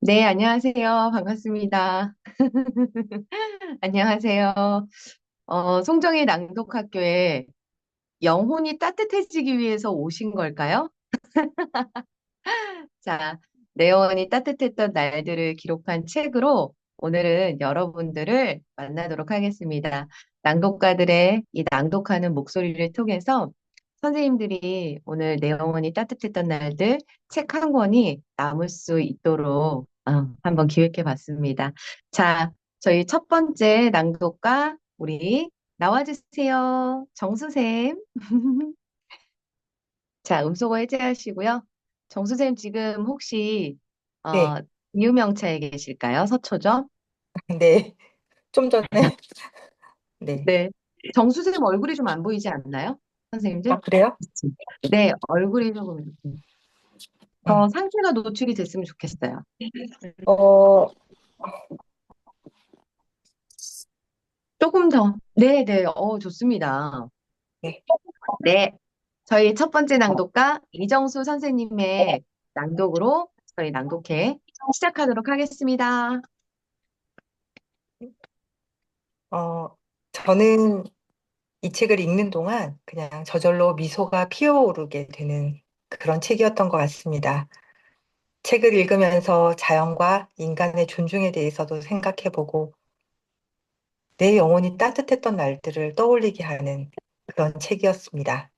네, 안녕하세요. 반갑습니다. 안녕하세요. 송정의 낭독학교에 영혼이 따뜻해지기 위해서 오신 걸까요? 자, 내 영혼이 따뜻했던 날들을 기록한 책으로 오늘은 여러분들을 만나도록 하겠습니다. 낭독가들의 이 낭독하는 목소리를 통해서 선생님들이 오늘 내 영혼이 따뜻했던 날들 책 한 권이 남을 수 있도록 한번 기획해 봤습니다. 자, 저희 첫 번째 낭독가 우리 나와주세요. 정수쌤. 자, 음소거 해제하시고요. 정수쌤 지금 혹시 어, 네, 유명차에 계실까요? 서초점? 네. 좀 전에, 네. 네. 정수쌤 얼굴이 좀 안 보이지 않나요? 선생님들? 아, 그래요? 네, 얼굴이 조금 이렇게 음. 더 상태가 노출이 됐으면 좋겠어요. 어, 조금 더. 네, 네. 좋습니다. 네. 네. 저희 첫 번째 낭독가 이정수 선생님의 낭독으로 저희 낭독회 시작하도록 하겠습니다. 어, 저는 이 책을 읽는 동안 그냥 저절로 미소가 피어오르게 되는 그런 책이었던 것 같습니다. 책을 읽으면서 자연과 인간의 존중에 대해서도 생각해보고 내 영혼이 따뜻했던 날들을 떠올리게 하는 그런 책이었습니다.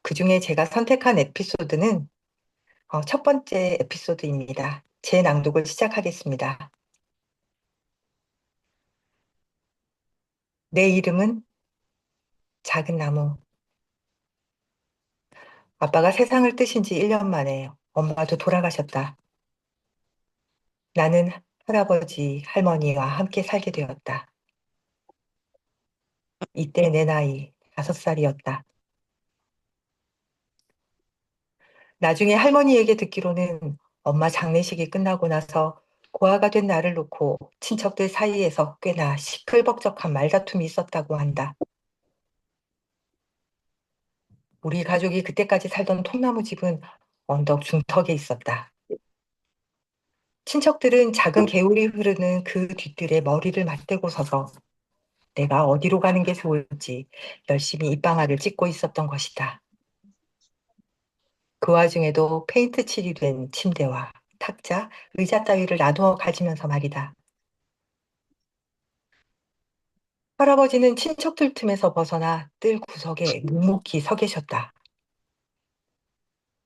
그중에 제가 선택한 에피소드는 첫 번째 에피소드입니다. 제 낭독을 시작하겠습니다. 내 이름은 작은 나무. 아빠가 세상을 뜨신 지 1년 만에 엄마도 돌아가셨다. 나는 할아버지, 할머니와 함께 살게 되었다. 이때 내 나이 5살이었다. 나중에 할머니에게 듣기로는 엄마 장례식이 끝나고 나서 고아가 된 나를 놓고 친척들 사이에서 꽤나 시끌벅적한 말다툼이 있었다고 한다. 우리 가족이 그때까지 살던 통나무 집은 언덕 중턱에 있었다. 친척들은 작은 개울이 흐르는 그 뒤뜰에 머리를 맞대고 서서 내가 어디로 가는 게 좋을지 열심히 입방아를 찍고 있었던 것이다. 그 와중에도 페인트 칠이 된 침대와 탁자, 의자 따위를 나누어 가지면서 말이다. 할아버지는 친척들 틈에서 벗어나 뜰 구석에 묵묵히 서 계셨다.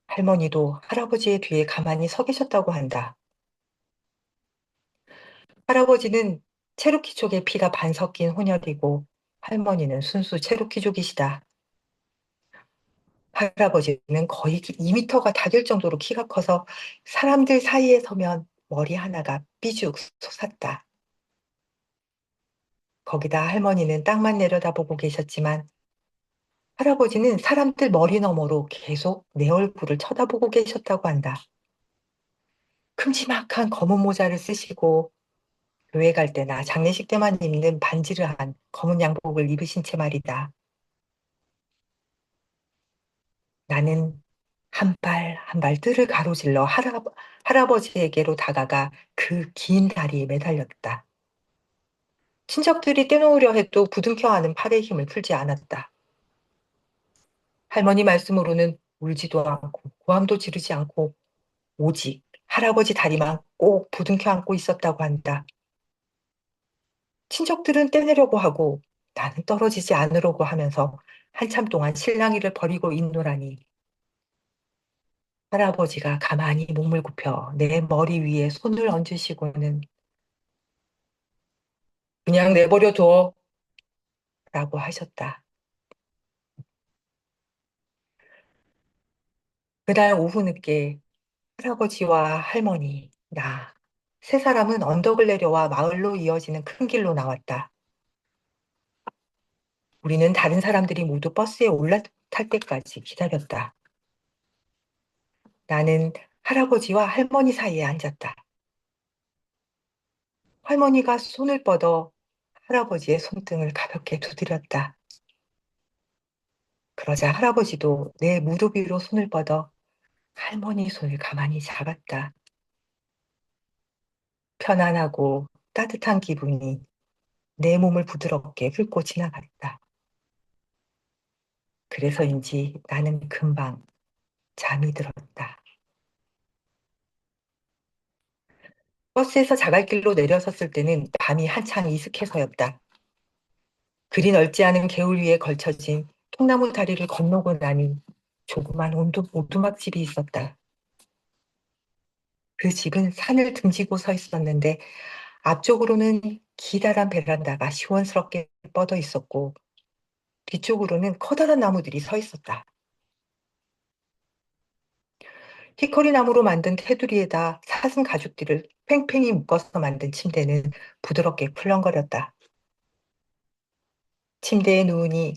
할머니도 할아버지의 뒤에 가만히 서 계셨다고 한다. 할아버지는 체로키족의 피가 반 섞인 혼혈이고 할머니는 순수 체로키족이시다. 할아버지는 거의 2미터가 다 될 정도로 키가 커서 사람들 사이에 서면 머리 하나가 삐죽 솟았다. 거기다 할머니는 땅만 내려다보고 계셨지만 할아버지는 사람들 머리 너머로 계속 내 얼굴을 쳐다보고 계셨다고 한다. 큼지막한 검은 모자를 쓰시고 교회 갈 때나 장례식 때만 입는 반지를 한 검은 양복을 입으신 채 말이다. 나는 한 발 한 발 뜰을 가로질러 할아버지에게로 다가가 그 긴 다리에 매달렸다. 친척들이 떼놓으려 해도 부둥켜 안은 팔의 힘을 풀지 않았다. 할머니 말씀으로는 울지도 않고 고함도 지르지 않고 오직 할아버지 다리만 꼭 부둥켜 안고 있었다고 한다. 친척들은 떼내려고 하고 나는 떨어지지 않으려고 하면서 한참 동안 실랑이를 벌이고 있노라니 할아버지가 가만히 몸을 굽혀 내 머리 위에 손을 얹으시고는 그냥 내버려 둬 라고 하셨다. 그날 오후 늦게 할아버지와 할머니, 나, 세 사람은 언덕을 내려와 마을로 이어지는 큰 길로 나왔다. 우리는 다른 사람들이 모두 버스에 올라탈 때까지 기다렸다. 나는 할아버지와 할머니 사이에 앉았다. 할머니가 손을 뻗어 할아버지의 손등을 가볍게 두드렸다. 그러자 할아버지도 내 무릎 위로 손을 뻗어 할머니 손을 가만히 잡았다. 편안하고 따뜻한 기분이 내 몸을 부드럽게 훑고 지나갔다. 그래서인지 나는 금방 잠이 들었다. 버스에서 자갈길로 내려섰을 때는 밤이 한창 이슥해서였다. 그리 넓지 않은 개울 위에 걸쳐진 통나무 다리를 건너고 나니 조그만 오두막집이 있었다. 그 집은 산을 등지고 서 있었는데 앞쪽으로는 기다란 베란다가 시원스럽게 뻗어 있었고 뒤쪽으로는 커다란 나무들이 서 있었다. 히커리 나무로 만든 테두리에다 사슴 가죽들을 팽팽히 묶어서 만든 침대는 부드럽게 쿨렁거렸다. 침대에 누우니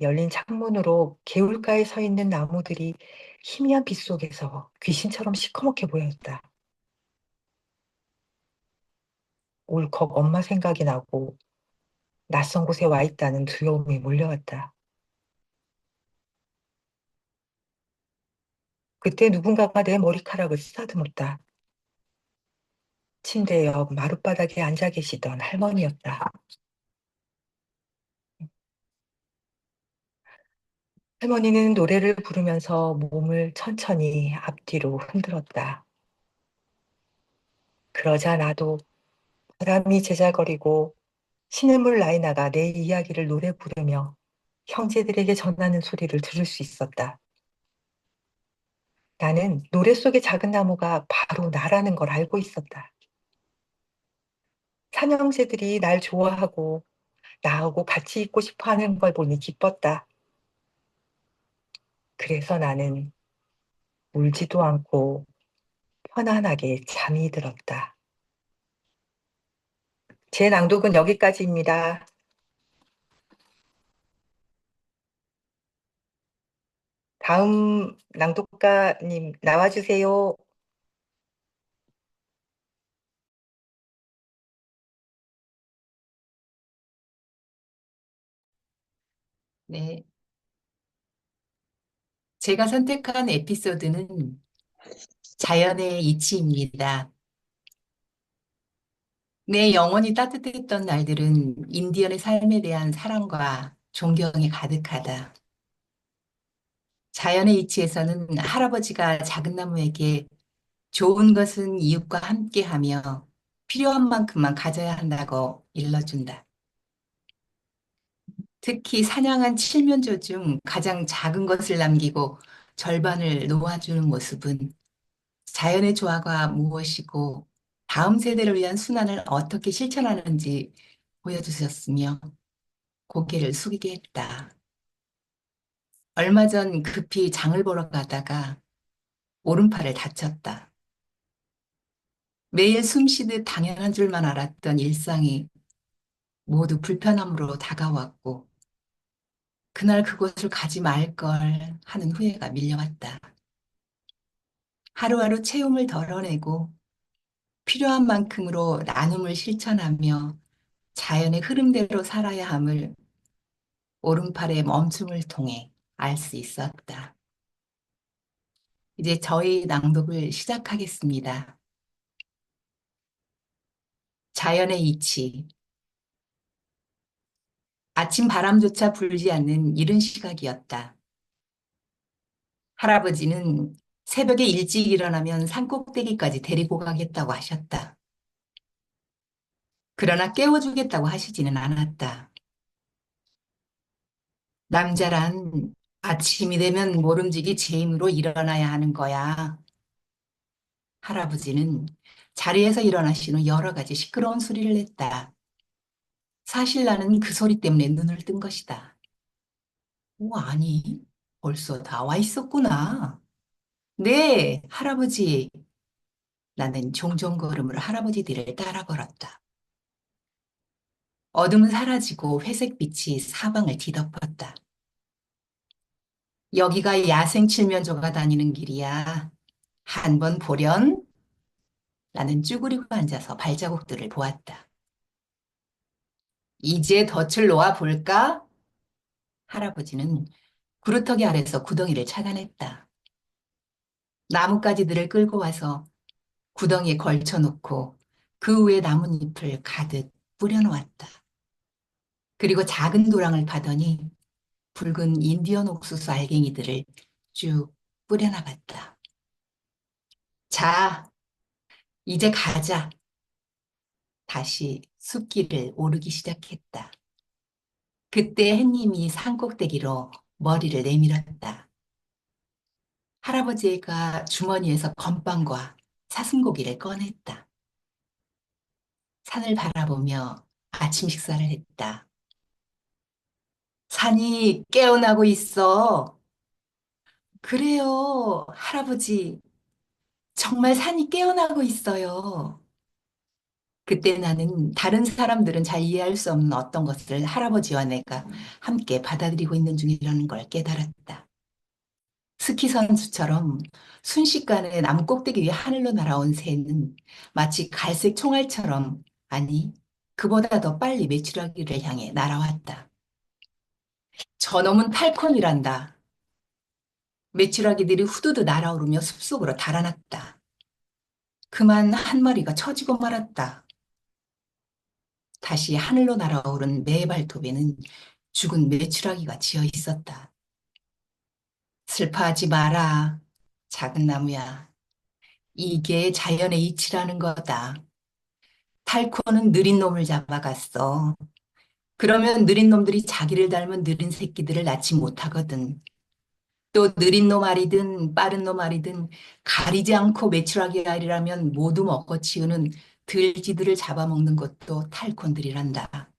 열린 창문으로 개울가에 서 있는 나무들이 희미한 빛 속에서 귀신처럼 시커멓게 보였다. 울컥 엄마 생각이 나고 낯선 곳에 와 있다는 두려움이 몰려왔다. 그때 누군가가 내 머리카락을 쓰다듬었다. 침대 옆 마룻바닥에 앉아 계시던 할머니였다. 할머니는 노래를 부르면서 몸을 천천히 앞뒤로 흔들었다. 그러자 나도 바람이 제잘거리고 시냇물 라이나가 내 이야기를 노래 부르며 형제들에게 전하는 소리를 들을 수 있었다. 나는 노래 속의 작은 나무가 바로 나라는 걸 알고 있었다. 삼형제들이 날 좋아하고 나하고 같이 있고 싶어 하는 걸 보니 기뻤다. 그래서 나는 울지도 않고 편안하게 잠이 들었다. 제 낭독은 여기까지입니다. 다음 낭독가님 나와주세요. 네, 제가 선택한 에피소드는 자연의 이치입니다. 내 영혼이 따뜻했던 날들은 인디언의 삶에 대한 사랑과 존경이 가득하다. 자연의 이치에서는 할아버지가 작은 나무에게 좋은 것은 이웃과 함께하며 필요한 만큼만 가져야 한다고 일러준다. 특히 사냥한 칠면조 중 가장 작은 것을 남기고 절반을 놓아주는 모습은 자연의 조화가 무엇이고 다음 세대를 위한 순환을 어떻게 실천하는지 보여주셨으며 고개를 숙이게 했다. 얼마 전 급히 장을 보러 가다가 오른팔을 다쳤다. 매일 숨 쉬듯 당연한 줄만 알았던 일상이 모두 불편함으로 다가왔고 그날 그곳을 가지 말 걸 하는 후회가 밀려왔다. 하루하루 체험을 덜어내고 필요한 만큼으로 나눔을 실천하며 자연의 흐름대로 살아야 함을 오른팔의 멈춤을 통해 알 수 있었다. 이제 저희 낭독을 시작하겠습니다. 자연의 이치. 아침 바람조차 불지 않는 이른 시각이었다. 할아버지는 새벽에 일찍 일어나면 산꼭대기까지 데리고 가겠다고 하셨다. 그러나 깨워주겠다고 하시지는 않았다. 남자란 아침이 되면 모름지기 제 힘으로 일어나야 하는 거야. 할아버지는 자리에서 일어나신 후 여러 가지 시끄러운 소리를 냈다. 사실 나는 그 소리 때문에 눈을 뜬 것이다. 오, 아니, 벌써 나와 있었구나. 네, 할아버지. 나는 종종 걸음으로 할아버지 뒤를 따라 걸었다. 어둠은 사라지고 회색빛이 사방을 뒤덮었다. 여기가 야생 칠면조가 다니는 길이야. 한번 보련? 나는 쭈그리고 앉아서 발자국들을 보았다. 이제 덫을 놓아 볼까? 할아버지는 구루터기 아래서 구덩이를 차단했다. 나뭇가지들을 끌고 와서 구덩이에 걸쳐놓고 그 위에 나뭇잎을 가득 뿌려놓았다. 그리고 작은 도랑을 파더니 붉은 인디언 옥수수 알갱이들을 쭉 뿌려나갔다. 자, 이제 가자. 다시 숲길을 오르기 시작했다. 그때 햇님이 산꼭대기로 머리를 내밀었다. 할아버지가 주머니에서 건빵과 사슴고기를 꺼냈다. 산을 바라보며 아침 식사를 했다. 산이 깨어나고 있어. 그래요, 할아버지. 정말 산이 깨어나고 있어요. 그때 나는 다른 사람들은 잘 이해할 수 없는 어떤 것을 할아버지와 내가 함께 받아들이고 있는 중이라는 걸 깨달았다. 스키 선수처럼 순식간에 나무 꼭대기 위에 하늘로 날아온 새는 마치 갈색 총알처럼, 아니, 그보다 더 빨리 메추라기를 향해 날아왔다. 저놈은 탈콘이란다. 메추라기들이 후두두 날아오르며 숲속으로 달아났다. 그만 한 마리가 처지고 말았다. 다시 하늘로 날아오른 매 발톱에는 죽은 메추라기가 지어 있었다. 슬퍼하지 마라, 작은 나무야. 이게 자연의 이치라는 거다. 탈코는 느린 놈을 잡아갔어. 그러면 느린 놈들이 자기를 닮은 느린 새끼들을 낳지 못하거든. 또 느린 놈 알이든 빠른 놈 알이든 가리지 않고 메추라기 알이라면 모두 먹고 치우는 들쥐들을 잡아먹는 것도 탈콘들이란다.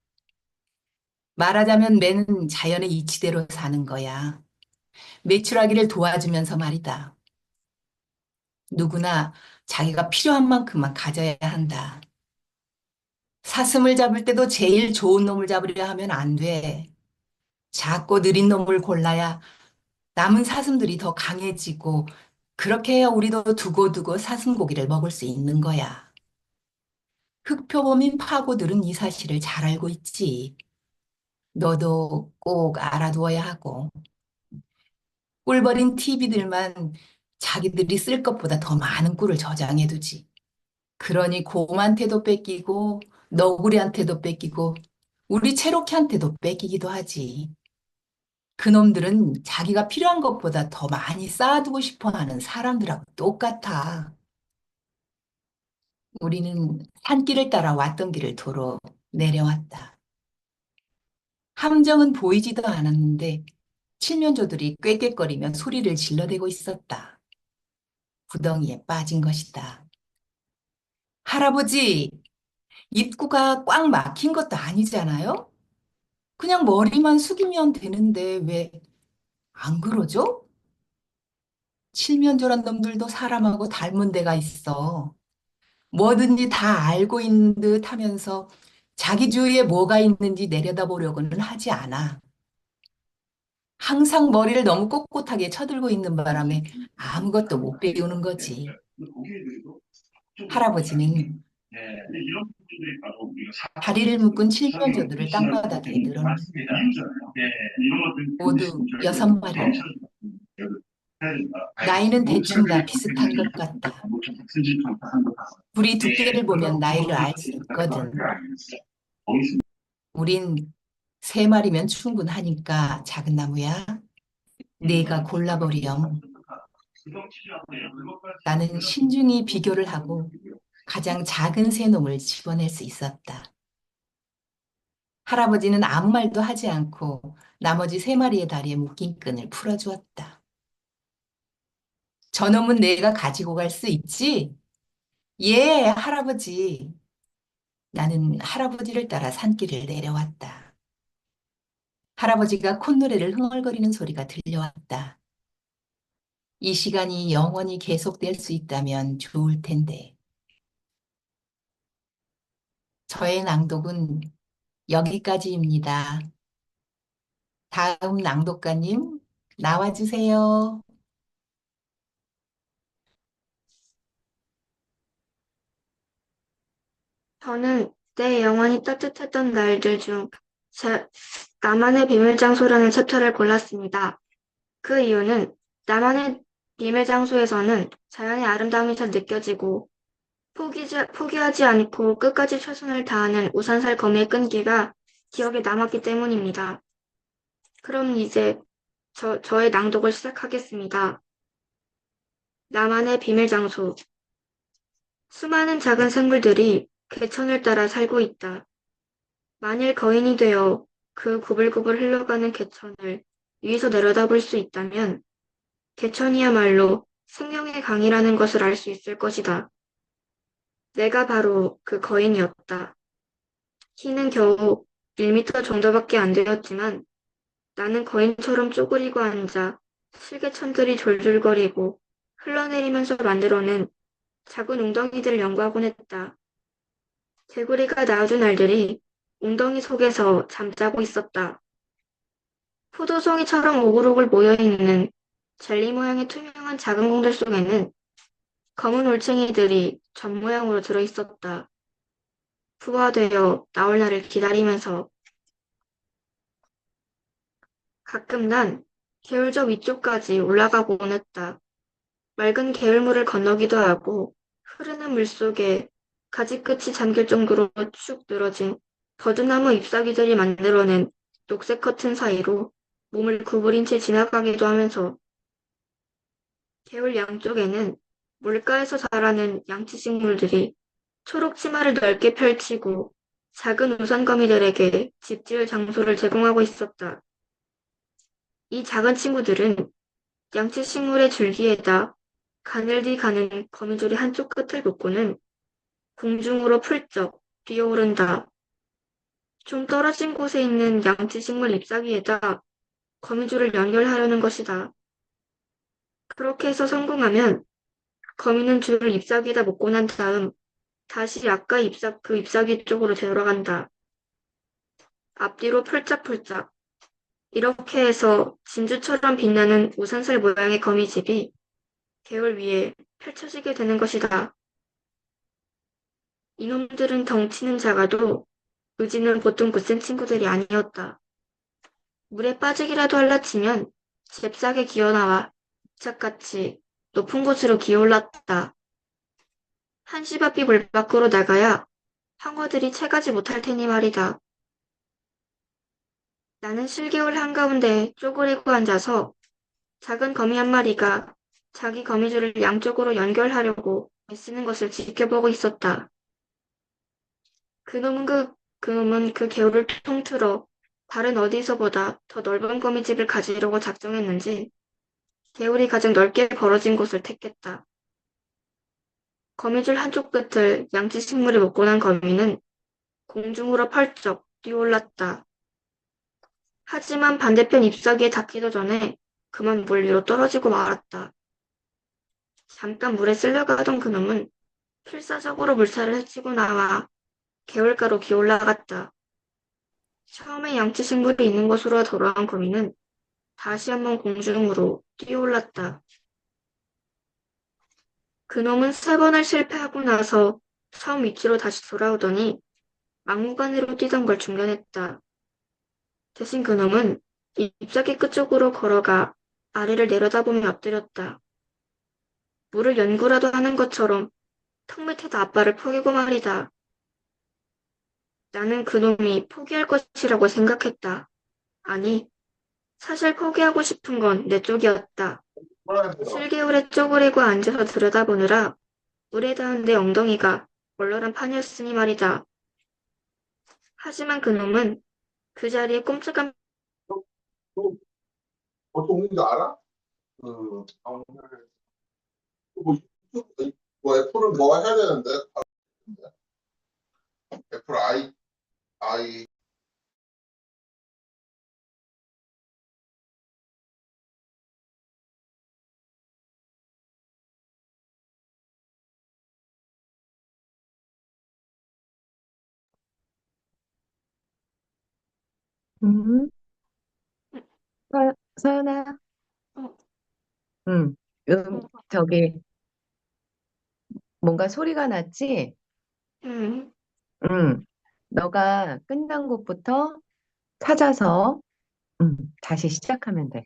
말하자면 매는 자연의 이치대로 사는 거야. 메추라기를 도와주면서 말이다. 누구나 자기가 필요한 만큼만 가져야 한다. 사슴을 잡을 때도 제일 좋은 놈을 잡으려 하면 안 돼. 작고 느린 놈을 골라야 남은 사슴들이 더 강해지고 그렇게 해야 우리도 두고두고 사슴고기를 먹을 수 있는 거야. 흑표범인 파고들은 이 사실을 잘 알고 있지. 너도 꼭 알아두어야 하고. 꿀버린 TV들만 자기들이 쓸 것보다 더 많은 꿀을 저장해두지. 그러니 곰한테도 뺏기고 너구리한테도 뺏기고 우리 체로키한테도 뺏기기도 하지. 그놈들은 자기가 필요한 것보다 더 많이 쌓아두고 싶어 하는 사람들하고 똑같아. 우리는 산길을 따라 왔던 길을 도로 내려왔다. 함정은 보이지도 않았는데 칠면조들이 꾀꾀거리며 소리를 질러대고 있었다. 구덩이에 빠진 것이다. 할아버지, 입구가 꽉 막힌 것도 아니잖아요? 그냥 머리만 숙이면 되는데 왜 안 그러죠? 칠면조란 놈들도 사람하고 닮은 데가 있어. 뭐든지 다 알고 있는 듯 하면서 자기 주위에 뭐가 있는지 내려다보려고는 하지 않아. 항상 머리를 너무 꼿꼿하게 쳐들고 있는 바람에 아무것도 못 배우는 거지. 할아버지는 다리를 묶은 칠면조들을 땅바닥에 늘어놓았다. 모두 6마리야. 나이는 대충 다 비슷한 것 같다. 부리 두께를 보면 나이를 알 수 있거든. 우린 3마리면 충분하니까 작은 나무야. 내가 골라버렴. 나는 신중히 비교를 하고 가장 작은 새놈을 집어낼 수 있었다. 할아버지는 아무 말도 하지 않고 나머지 3마리의 다리에 묶인 끈을 풀어주었다. 저놈은 내가 가지고 갈 수 있지? 예, 할아버지. 나는 할아버지를 따라 산길을 내려왔다. 할아버지가 콧노래를 흥얼거리는 소리가 들려왔다. 이 시간이 영원히 계속될 수 있다면 좋을 텐데. 저의 낭독은 여기까지입니다. 다음 낭독가님, 나와주세요. 저는 내 영원히 따뜻했던 날들 중 나만의 비밀 장소라는 챕터를 골랐습니다. 그 이유는 나만의 비밀 장소에서는 자연의 아름다움이 잘 느껴지고 포기하지 않고 끝까지 최선을 다하는 우산살 거미의 끈기가 기억에 남았기 때문입니다. 그럼 이제 저의 낭독을 시작하겠습니다. 나만의 비밀 장소. 수많은 작은 생물들이 개천을 따라 살고 있다. 만일 거인이 되어 그 구불구불 흘러가는 개천을 위에서 내려다볼 수 있다면 개천이야말로 생명의 강이라는 것을 알 수 있을 것이다. 내가 바로 그 거인이었다. 키는 겨우 1미터 정도밖에 안 되었지만 나는 거인처럼 쪼그리고 앉아 실개천들이 졸졸거리고 흘러내리면서 만들어낸 작은 웅덩이들을 연구하곤 했다. 개구리가 낳아준 알들이 웅덩이 속에서 잠자고 있었다. 포도송이처럼 오글오글 모여있는 젤리 모양의 투명한 작은 공들 속에는 검은 올챙이들이 점 모양으로 들어있었다. 부화되어 나올 날을 기다리면서 가끔 난 개울 저 위쪽까지 올라가곤 했다. 맑은 개울물을 건너기도 하고 흐르는 물속에 가지 끝이 잠길 정도로 축 늘어진 버드나무 잎사귀들이 만들어낸 녹색 커튼 사이로 몸을 구부린 채 지나가기도 하면서 개울 양쪽에는 물가에서 자라는 양치식물들이 초록 치마를 넓게 펼치고 작은 우산거미들에게 집 지을 장소를 제공하고 있었다. 이 작은 친구들은 양치식물의 줄기에다 가늘디 가는 거미줄의 한쪽 끝을 놓고는 공중으로 풀쩍 뛰어오른다. 좀 떨어진 곳에 있는 양치식물 잎사귀에다 거미줄을 연결하려는 것이다. 그렇게 해서 성공하면 거미는 줄을 잎사귀에다 묶고 난 다음 다시 아까 그 잎사귀 쪽으로 되돌아간다. 앞뒤로 폴짝폴짝. 이렇게 해서 진주처럼 빛나는 우산살 모양의 거미집이 개울 위에 펼쳐지게 되는 것이다. 이놈들은 덩치는 작아도 의지는 보통 굳센 친구들이 아니었다. 물에 빠지기라도 할라치면 잽싸게 기어나와 잎착같이 높은 곳으로 기어올랐다. 한시 바퀴 물 밖으로 나가야 황어들이 채가지 못할 테니 말이다. 나는 실개울 한가운데 쪼그리고 앉아서 작은 거미 한 마리가 자기 거미줄을 양쪽으로 연결하려고 애쓰는 것을 지켜보고 있었다. 그놈은 그 개울을 통틀어 다른 어디서보다 더 넓은 거미집을 가지려고 작정했는지 개울이 가장 넓게 벌어진 곳을 택했다. 거미줄 한쪽 끝을 양치식물에 묶고 난 거미는 공중으로 펄쩍 뛰어올랐다. 하지만 반대편 잎사귀에 닿기도 전에 그만 물 위로 떨어지고 말았다. 잠깐 물에 쓸려가던 그놈은 필사적으로 물살을 헤치고 나와 개울가로 기어올라갔다. 처음에 양치식물이 있는 곳으로 돌아온 거미는 다시 한번 공중으로 뛰어올랐다. 그놈은 3번을 실패하고 나서 처음 위치로 다시 돌아오더니 막무가내로 뛰던 걸 중단했다. 대신 그놈은 잎사귀 끝쪽으로 걸어가 아래를 내려다보며 엎드렸다. 물을 연구라도 하는 것처럼 턱 밑에다 앞발을 포개고 말이다. 나는 그놈이 포기할 것이라고 생각했다. 아니, 사실 포기하고 싶은 건 내 쪽이었다. 실개울에 쪼그리고 앉아서 들여다보느라 물에 닿은 내 엉덩이가 얼얼한 판이었으니 말이다. 하지만 그놈은 그 자리에 꼼짝한 보통 우리도 알아? 그, 뭐, 뭐 애플은 뭐가 해야 되는데? 애플 아이, 음, 서연아, 어, 음, 저기, 뭔가 소리가 났지? 음, 음, 너가 끝난 곳부터 찾아서, 다시 시작하면 돼.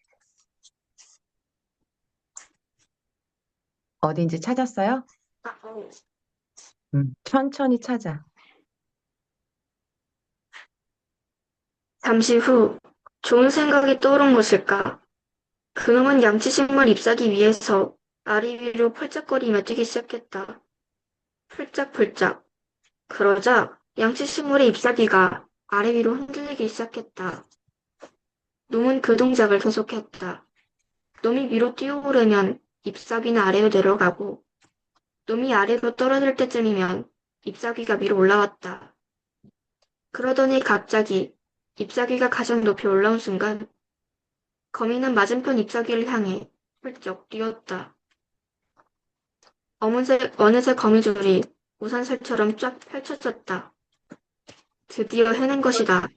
어딘지 찾았어요? 아, 어. 천천히 찾아. 잠시 후 좋은 생각이 떠오른 것일까? 그놈은 양치식물 잎사귀 위에서 아래 위로 펄쩍거리며 뛰기 시작했다. 펄짝펄짝. 그러자 양치식물의 잎사귀가 아래 위로 흔들리기 시작했다. 놈은 그 동작을 계속했다. 놈이 위로 뛰어오르면 잎사귀는 아래로 내려가고 놈이 아래로 떨어질 때쯤이면 잎사귀가 위로 올라왔다. 그러더니 갑자기 잎사귀가 가장 높이 올라온 순간 거미는 맞은편 잎사귀를 향해 훌쩍 뛰었다. 어느새 거미줄이 우산살처럼 쫙 펼쳐졌다. 드디어 해낸 것이다.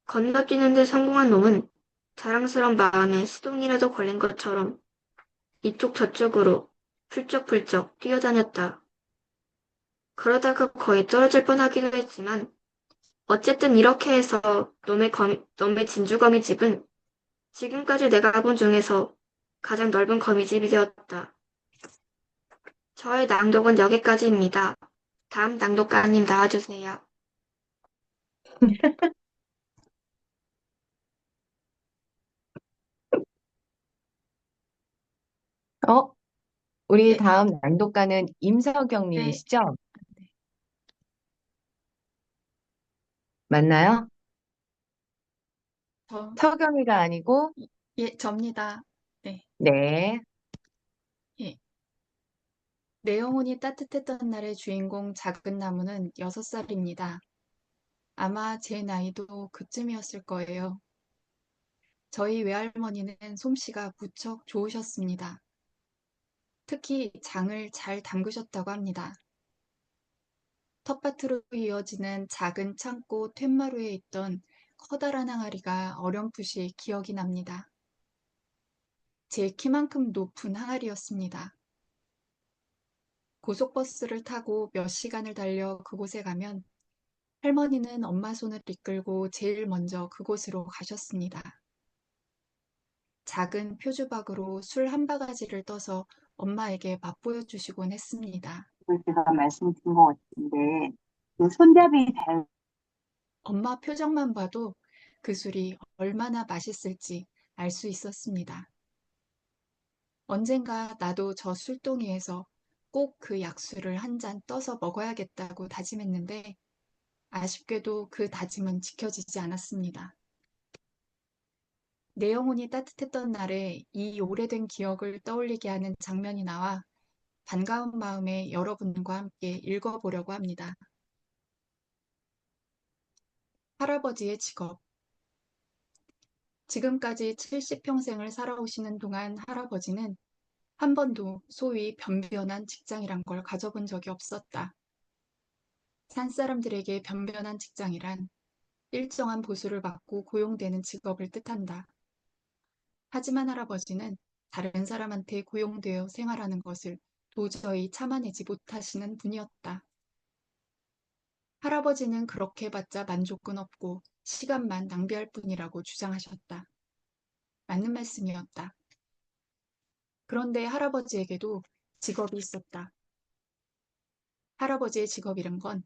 건너뛰는 데 성공한 놈은 자랑스러운 마음에 시동이라도 걸린 것처럼 이쪽 저쪽으로 훌쩍훌쩍 뛰어다녔다. 그러다가 거의 떨어질 뻔하기도 했지만 어쨌든 이렇게 해서 놈의 진주거미 집은 지금까지 내가 본 중에서 가장 넓은 거미집이 되었다. 저의 낭독은 여기까지입니다. 다음 낭독가님 나와주세요. 우리 네. 다음 낭독가는 임석영 네. 님이시죠? 네. 맞나요? 저, 석영이가 아니고, 예, 접니다. 네. 네. 예. 내 영혼이 따뜻했던 날의 주인공 작은 나무는 6살입니다. 아마 제 나이도 그쯤이었을 거예요. 저희 외할머니는 솜씨가 무척 좋으셨습니다. 특히 장을 잘 담그셨다고 합니다. 텃밭으로 이어지는 작은 창고 툇마루에 있던 커다란 항아리가 어렴풋이 기억이 납니다. 제 키만큼 높은 항아리였습니다. 고속버스를 타고 몇 시간을 달려 그곳에 가면 할머니는 엄마 손을 이끌고 제일 먼저 그곳으로 가셨습니다. 작은 표주박으로 술 한 바가지를 떠서 엄마에게 맛보여 주시곤 했습니다. 제가 말씀드린 것 같은데, 그 손잡이 잘 엄마 표정만 봐도 그 술이 얼마나 맛있을지 알 수 있었습니다. 언젠가 나도 저 술동이에서 꼭 그 약수를 한 잔 떠서 먹어야겠다고 다짐했는데 아쉽게도 그 다짐은 지켜지지 않았습니다. 내 영혼이 따뜻했던 날에 이 오래된 기억을 떠올리게 하는 장면이 나와 반가운 마음에 여러분과 함께 읽어보려고 합니다. 할아버지의 직업. 지금까지 70평생을 살아오시는 동안 할아버지는 한 번도 소위 변변한 직장이란 걸 가져본 적이 없었다. 산 사람들에게 변변한 직장이란 일정한 보수를 받고 고용되는 직업을 뜻한다. 하지만 할아버지는 다른 사람한테 고용되어 생활하는 것을 도저히 참아내지 못하시는 분이었다. 할아버지는 그렇게 해봤자 만족은 없고 시간만 낭비할 뿐이라고 주장하셨다. 맞는 말씀이었다. 그런데 할아버지에게도 직업이 있었다. 할아버지의 직업이란 건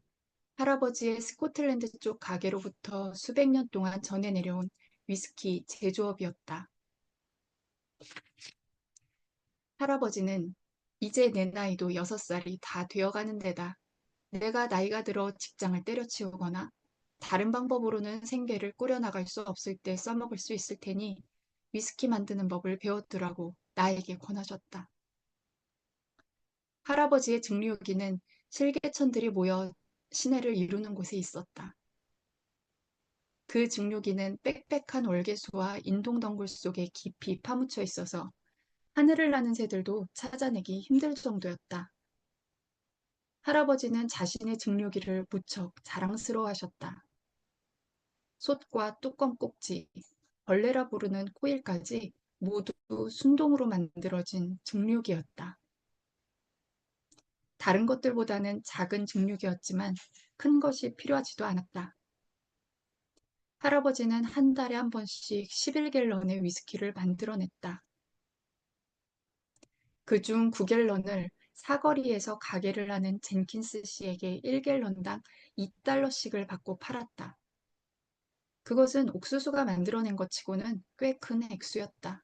할아버지의 스코틀랜드 쪽 가게로부터 수백 년 동안 전해 내려온 위스키 제조업이었다. 할아버지는 이제 내 나이도 6살이 다 되어가는 데다 내가 나이가 들어 직장을 때려치우거나 다른 방법으로는 생계를 꾸려나갈 수 없을 때 써먹을 수 있을 테니 위스키 만드는 법을 배웠더라고 나에게 권하셨다. 할아버지의 증류기는 실개천들이 모여 시내를 이루는 곳에 있었다. 그 증류기는 빽빽한 월계수와 인동덩굴 속에 깊이 파묻혀 있어서 하늘을 나는 새들도 찾아내기 힘들 정도였다. 할아버지는 자신의 증류기를 무척 자랑스러워하셨다. 솥과 뚜껑 꼭지, 벌레라 부르는 코일까지 모두 순동으로 만들어진 증류기였다. 다른 것들보다는 작은 증류기였지만 큰 것이 필요하지도 않았다. 할아버지는 한 달에 한 번씩 11갤런의 위스키를 만들어냈다. 그중 9갤런을 사거리에서 가게를 하는 젠킨스 씨에게 1갤런당 2달러씩을 받고 팔았다. 그것은 옥수수가 만들어낸 것 치고는 꽤 큰 액수였다.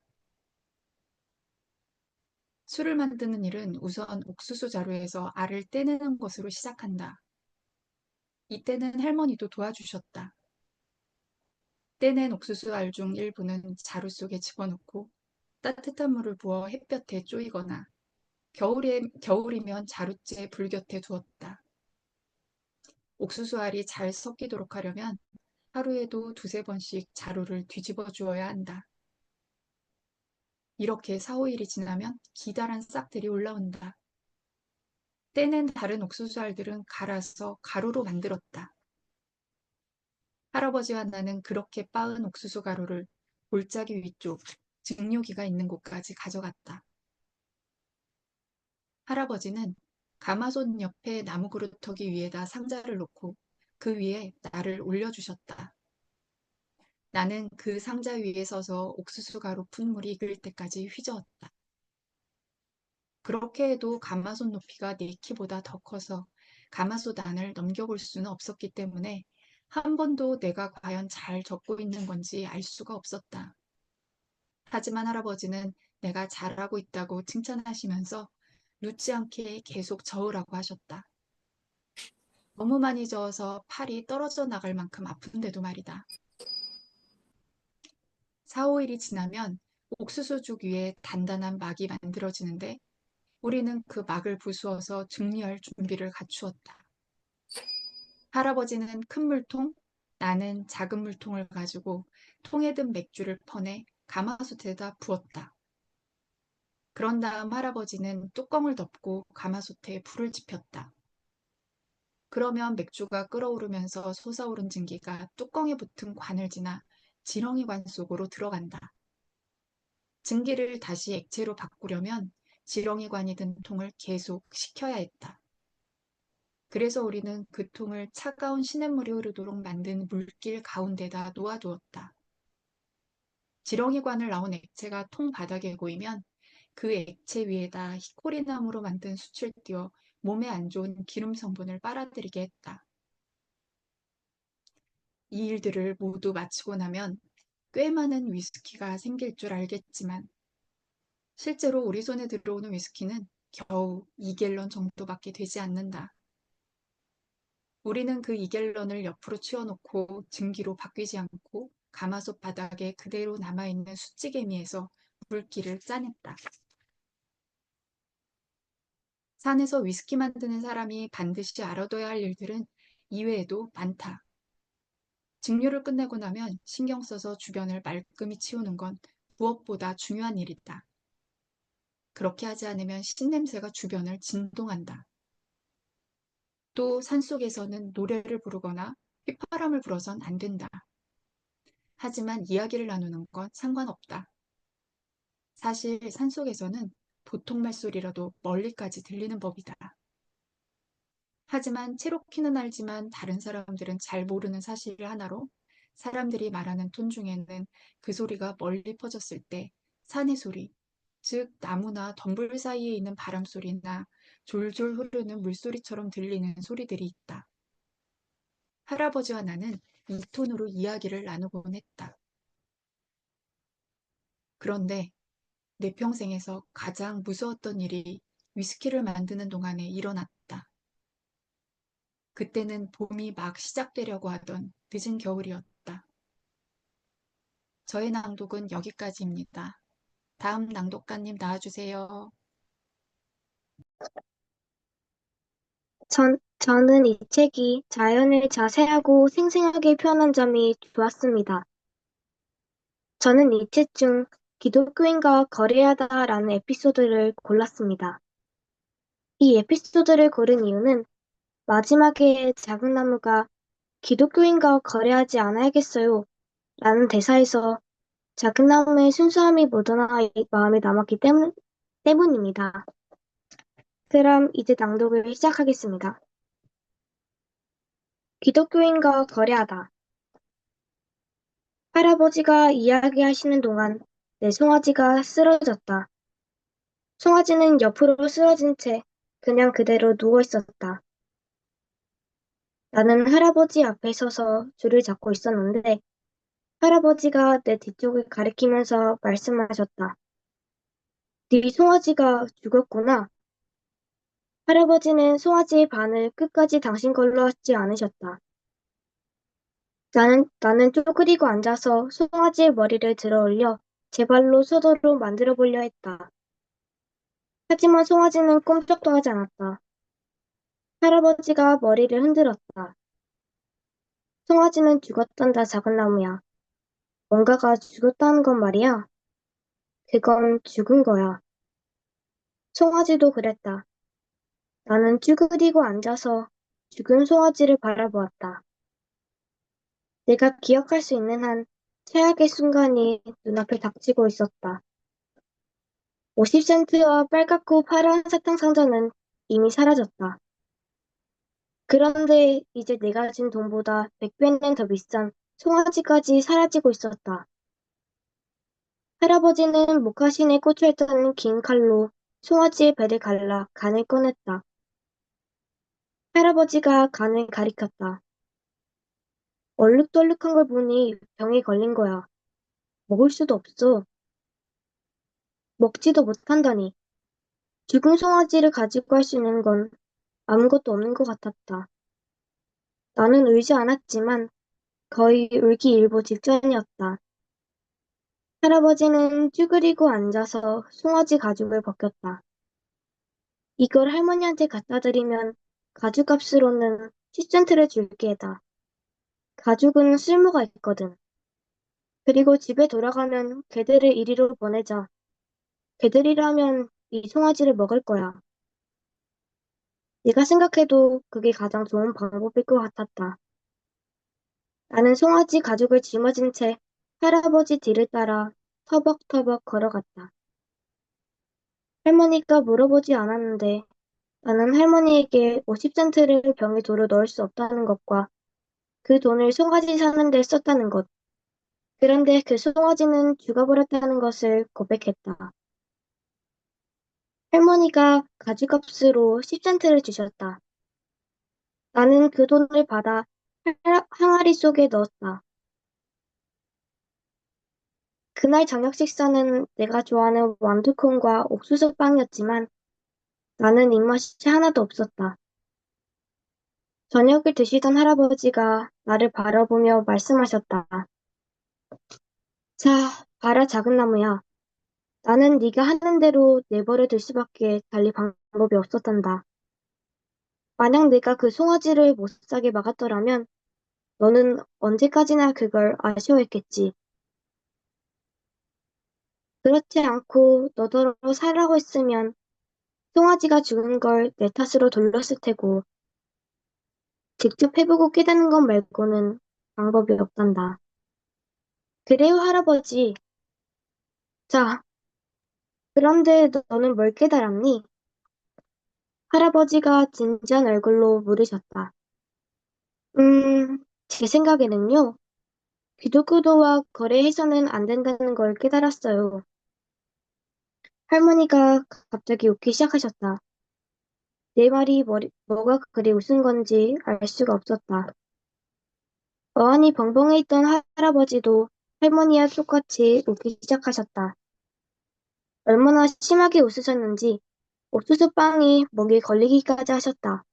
술을 만드는 일은 우선 옥수수 자루에서 알을 떼내는 것으로 시작한다. 이때는 할머니도 도와주셨다. 떼낸 옥수수 알 중 일부는 자루 속에 집어넣고 따뜻한 물을 부어 햇볕에 쪼이거나 겨울이면 자루째 불 곁에 두었다. 옥수수 알이 잘 섞이도록 하려면 하루에도 두세 번씩 자루를 뒤집어 주어야 한다. 이렇게 4, 5일이 지나면 기다란 싹들이 올라온다. 떼낸 다른 옥수수 알들은 갈아서 가루로 만들었다. 할아버지와 나는 그렇게 빻은 옥수수 가루를 골짜기 위쪽 증류기가 있는 곳까지 가져갔다. 할아버지는 가마솥 옆에 나무 그루터기 위에다 상자를 놓고 그 위에 나를 올려주셨다. 나는 그 상자 위에 서서 옥수수 가루 푼물이 익을 때까지 휘저었다. 그렇게 해도 가마솥 높이가 내 키보다 더 커서 가마솥 안을 넘겨볼 수는 없었기 때문에 한 번도 내가 과연 잘 적고 있는 건지 알 수가 없었다. 하지만 할아버지는 내가 잘하고 있다고 칭찬하시면서 눕지 않게 계속 저으라고 하셨다. 너무 많이 저어서 팔이 떨어져 나갈 만큼 아픈데도 말이다. 4, 5일이 지나면 옥수수죽 위에 단단한 막이 만들어지는데 우리는 그 막을 부수어서 증류할 준비를 갖추었다. 할아버지는 큰 물통, 나는 작은 물통을 가지고 통에 든 맥주를 퍼내 가마솥에다 부었다. 그런 다음 할아버지는 뚜껑을 덮고 가마솥에 불을 지폈다. 그러면 맥주가 끓어오르면서 솟아오른 증기가 뚜껑에 붙은 관을 지나 지렁이 관 속으로 들어간다. 증기를 다시 액체로 바꾸려면 지렁이 관이 든 통을 계속 식혀야 했다. 그래서 우리는 그 통을 차가운 시냇물이 흐르도록 만든 물길 가운데다 놓아두었다. 지렁이관을 나온 액체가 통 바닥에 고이면 그 액체 위에다 히코리나무로 만든 숯을 띄워 몸에 안 좋은 기름 성분을 빨아들이게 했다. 이 일들을 모두 마치고 나면 꽤 많은 위스키가 생길 줄 알겠지만 실제로 우리 손에 들어오는 위스키는 겨우 2갤런 정도밖에 되지 않는다. 우리는 그 2갤런을 옆으로 치워놓고 증기로 바뀌지 않고 가마솥 바닥에 그대로 남아있는 숯지개미에서 물기를 짜냈다. 산에서 위스키 만드는 사람이 반드시 알아둬야 할 일들은 이외에도 많다. 증류를 끝내고 나면 신경 써서 주변을 말끔히 치우는 건 무엇보다 중요한 일이다. 그렇게 하지 않으면 신냄새가 주변을 진동한다. 또 산속에서는 노래를 부르거나 휘파람을 불어선 안 된다. 하지만 이야기를 나누는 건 상관없다. 사실 산속에서는 보통 말소리라도 멀리까지 들리는 법이다. 하지만 체로키는 알지만 다른 사람들은 잘 모르는 사실 하나로 사람들이 말하는 톤 중에는 그 소리가 멀리 퍼졌을 때 산의 소리, 즉 나무나 덤불 사이에 있는 바람 소리나 졸졸 흐르는 물소리처럼 들리는 소리들이 있다. 할아버지와 나는 이 톤으로 이야기를 나누곤 했다. 그런데 내 평생에서 가장 무서웠던 일이 위스키를 만드는 동안에 일어났다. 그때는 봄이 막 시작되려고 하던 늦은 겨울이었다. 저의 낭독은 여기까지입니다. 다음 낭독가님 나와주세요. 저는 이 책이 자연을 자세하고 생생하게 표현한 점이 좋았습니다. 저는 이 책 중 기독교인과 거래하다라는 에피소드를 골랐습니다. 이 에피소드를 고른 이유는 마지막에 작은 나무가 기독교인과 거래하지 않아야겠어요 라는 대사에서 작은 나무의 순수함이 묻어나 마음에 남았기 때문입니다. 그럼 이제 낭독을 시작하겠습니다. 기독교인과 거래하다. 할아버지가 이야기하시는 동안 내 송아지가 쓰러졌다. 송아지는 옆으로 쓰러진 채 그냥 그대로 누워 있었다. 나는 할아버지 앞에 서서 줄을 잡고 있었는데 할아버지가 내 뒤쪽을 가리키면서 말씀하셨다. 네 송아지가 죽었구나. 할아버지는 송아지의 반을 끝까지 당신 걸로 하지 않으셨다. 나는 쪼그리고 앉아서 송아지의 머리를 들어 올려 제 발로 서도록 만들어 보려 했다. 하지만 송아지는 꼼짝도 하지 않았다. 할아버지가 머리를 흔들었다. 송아지는 죽었단다, 작은 나무야. 뭔가가 죽었다는 건 말이야. 그건 죽은 거야. 송아지도 그랬다. 나는 쭈그리고 앉아서 죽은 송아지를 바라보았다. 내가 기억할 수 있는 한 최악의 순간이 눈앞에 닥치고 있었다. 50센트와 빨갛고 파란 사탕 상자는 이미 사라졌다. 그런데 이제 내가 가진 돈보다 100배는 더 비싼 송아지까지 사라지고 있었다. 할아버지는 목화신에 꽂혀있던 긴 칼로 송아지의 배를 갈라 간을 꺼냈다. 할아버지가 간을 가리켰다. 얼룩덜룩한 걸 보니 병에 걸린 거야. 먹을 수도 없어. 먹지도 못한다니. 죽은 송아지를 가지고 할 수 있는 건 아무것도 없는 것 같았다. 나는 울지 않았지만 거의 울기 일보 직전이었다. 할아버지는 쭈그리고 앉아서 송아지 가죽을 벗겼다. 이걸 할머니한테 갖다 드리면 가죽값으로는 10센트를 줄게 해다. 가죽은 쓸모가 있거든. 그리고 집에 돌아가면 개들을 이리로 보내자. 개들이라면 이 송아지를 먹을 거야. 네가 생각해도 그게 가장 좋은 방법일 것 같았다. 나는 송아지 가죽을 짊어진 채 할아버지 뒤를 따라 터벅터벅 걸어갔다. 할머니가 물어보지 않았는데 나는 할머니에게 50센트를 병에 도로 넣을 수 없다는 것과 그 돈을 송아지 사는 데 썼다는 것, 그런데 그 송아지는 죽어버렸다는 것을 고백했다. 할머니가 가죽값으로 10센트를 주셨다. 나는 그 돈을 받아 항아리 속에 넣었다. 그날 저녁 식사는 내가 좋아하는 완두콩과 옥수수 빵이었지만 나는 입맛이 하나도 없었다. 저녁을 드시던 할아버지가 나를 바라보며 말씀하셨다. 자, 봐라 작은 나무야. 나는 네가 하는 대로 내버려 둘 수밖에 달리 방법이 없었단다. 만약 내가 그 송아지를 못 사게 막았더라면 너는 언제까지나 그걸 아쉬워했겠지. 그렇지 않고 너더러 살라고 했으면 송아지가 죽은 걸 내 탓으로 돌렸을 테고 직접 해보고 깨닫는 것 말고는 방법이 없단다. 그래요, 할아버지. 자, 그런데 너는 뭘 깨달았니? 할아버지가 진지한 얼굴로 물으셨다. 제 생각에는요, 기독교도와 거래해서는 안 된다는 걸 깨달았어요. 할머니가 갑자기 웃기 시작하셨다. 내 말이 뭐가 그리 웃은 건지 알 수가 없었다. 어안이 벙벙해 있던 할아버지도 할머니와 똑같이 웃기 시작하셨다. 얼마나 심하게 웃으셨는지 옥수수 빵이 목에 걸리기까지 하셨다.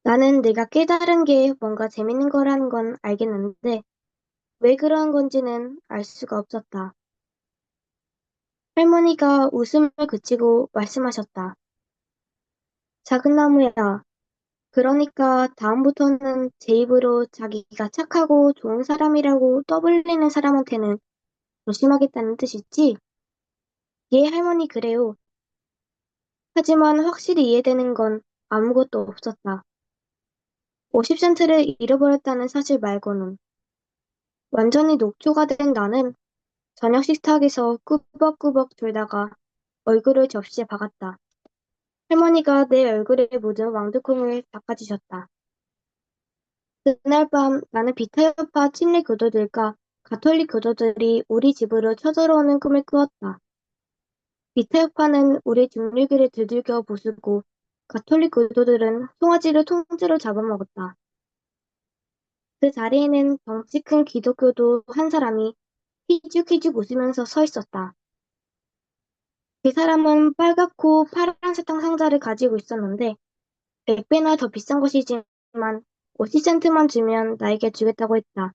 나는 내가 깨달은 게 뭔가 재밌는 거라는 건 알겠는데 왜 그러는 건지는 알 수가 없었다. 할머니가 웃음을 그치고 말씀하셨다. 작은 나무야, 그러니까 다음부터는 제 입으로 자기가 착하고 좋은 사람이라고 떠벌리는 사람한테는 조심하겠다는 뜻이지? 예, 할머니 그래요. 하지만 확실히 이해되는 건 아무것도 없었다. 50센트를 잃어버렸다는 사실 말고는 완전히 녹초가 된 나는 저녁 식탁에서 꾸벅꾸벅 졸다가 얼굴을 접시에 박았다. 할머니가 내 얼굴에 묻은 왕두콩을 닦아주셨다. 그날 밤 나는 비타협파 침례 교도들과 가톨릭 교도들이 우리 집으로 쳐들어오는 꿈을 꾸었다. 이태우파는 우리 중류기를 두들겨 부수고 가톨릭 의도들은 송아지를 통째로 잡아먹었다. 그 자리에는 덩치 큰 기독교도 한 사람이 휘죽휘죽 웃으면서 서 있었다. 그 사람은 빨갛고 파란 사탕 상자를 가지고 있었는데 100배나 더 비싼 것이지만 50센트만 주면 나에게 주겠다고 했다.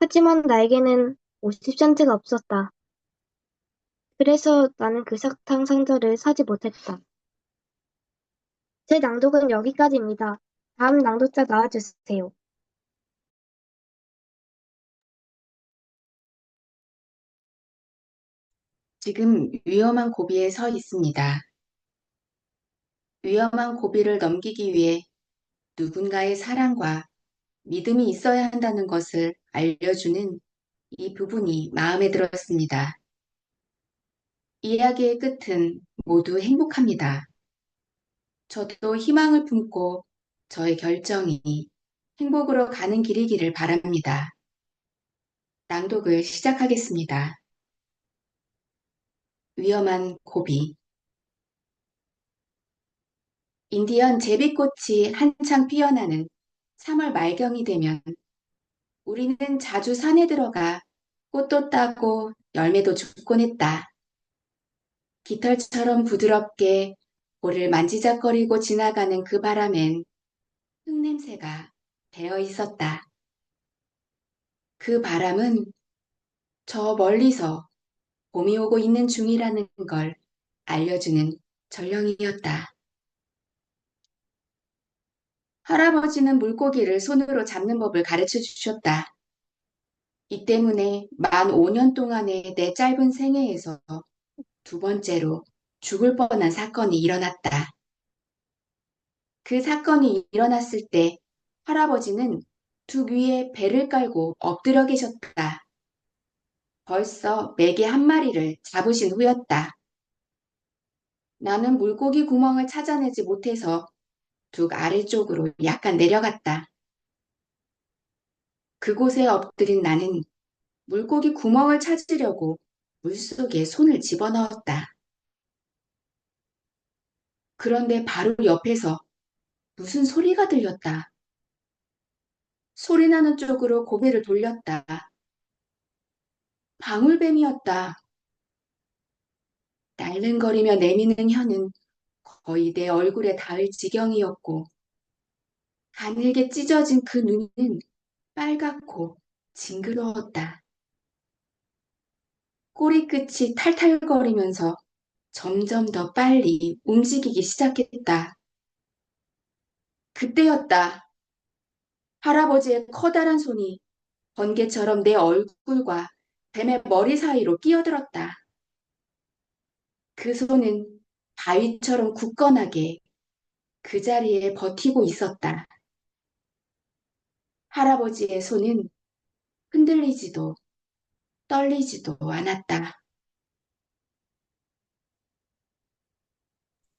하지만 나에게는 50센트가 없었다. 그래서 나는 그 사탕 상자를 사지 못했다. 제 낭독은 여기까지입니다. 다음 낭독자 나와주세요. 지금 위험한 고비에 서 있습니다. 위험한 고비를 넘기기 위해 누군가의 사랑과 믿음이 있어야 한다는 것을 알려주는 이 부분이 마음에 들었습니다. 이야기의 끝은 모두 행복합니다. 저도 희망을 품고 저의 결정이 행복으로 가는 길이기를 바랍니다. 낭독을 시작하겠습니다. 위험한 고비. 인디언 제비꽃이 한창 피어나는 3월 말경이 되면 우리는 자주 산에 들어가 꽃도 따고 열매도 줍곤 했다. 깃털처럼 부드럽게 볼을 만지작거리고 지나가는 그 바람엔 흙냄새가 배어 있었다. 그 바람은 저 멀리서 봄이 오고 있는 중이라는 걸 알려주는 전령이었다. 할아버지는 물고기를 손으로 잡는 법을 가르쳐 주셨다. 이 때문에 만 5년 동안의 내 짧은 생애에서 두 번째로 죽을 뻔한 사건이 일어났다. 그 사건이 일어났을 때 할아버지는 둑 위에 배를 깔고 엎드려 계셨다. 벌써 메개 한 마리를 잡으신 후였다. 나는 물고기 구멍을 찾아내지 못해서 둑 아래쪽으로 약간 내려갔다. 그곳에 엎드린 나는 물고기 구멍을 찾으려고 물속에 손을 집어넣었다. 그런데 바로 옆에서 무슨 소리가 들렸다. 소리 나는 쪽으로 고개를 돌렸다. 방울뱀이었다. 날름거리며 내미는 혀는 거의 내 얼굴에 닿을 지경이었고 가늘게 찢어진 그 눈은 빨갛고 징그러웠다. 꼬리끝이 탈탈거리면서 점점 더 빨리 움직이기 시작했다. 그때였다. 할아버지의 커다란 손이 번개처럼 내 얼굴과 뱀의 머리 사이로 끼어들었다. 그 손은 바위처럼 굳건하게 그 자리에 버티고 있었다. 할아버지의 손은 흔들리지도 떨리지도 않았다.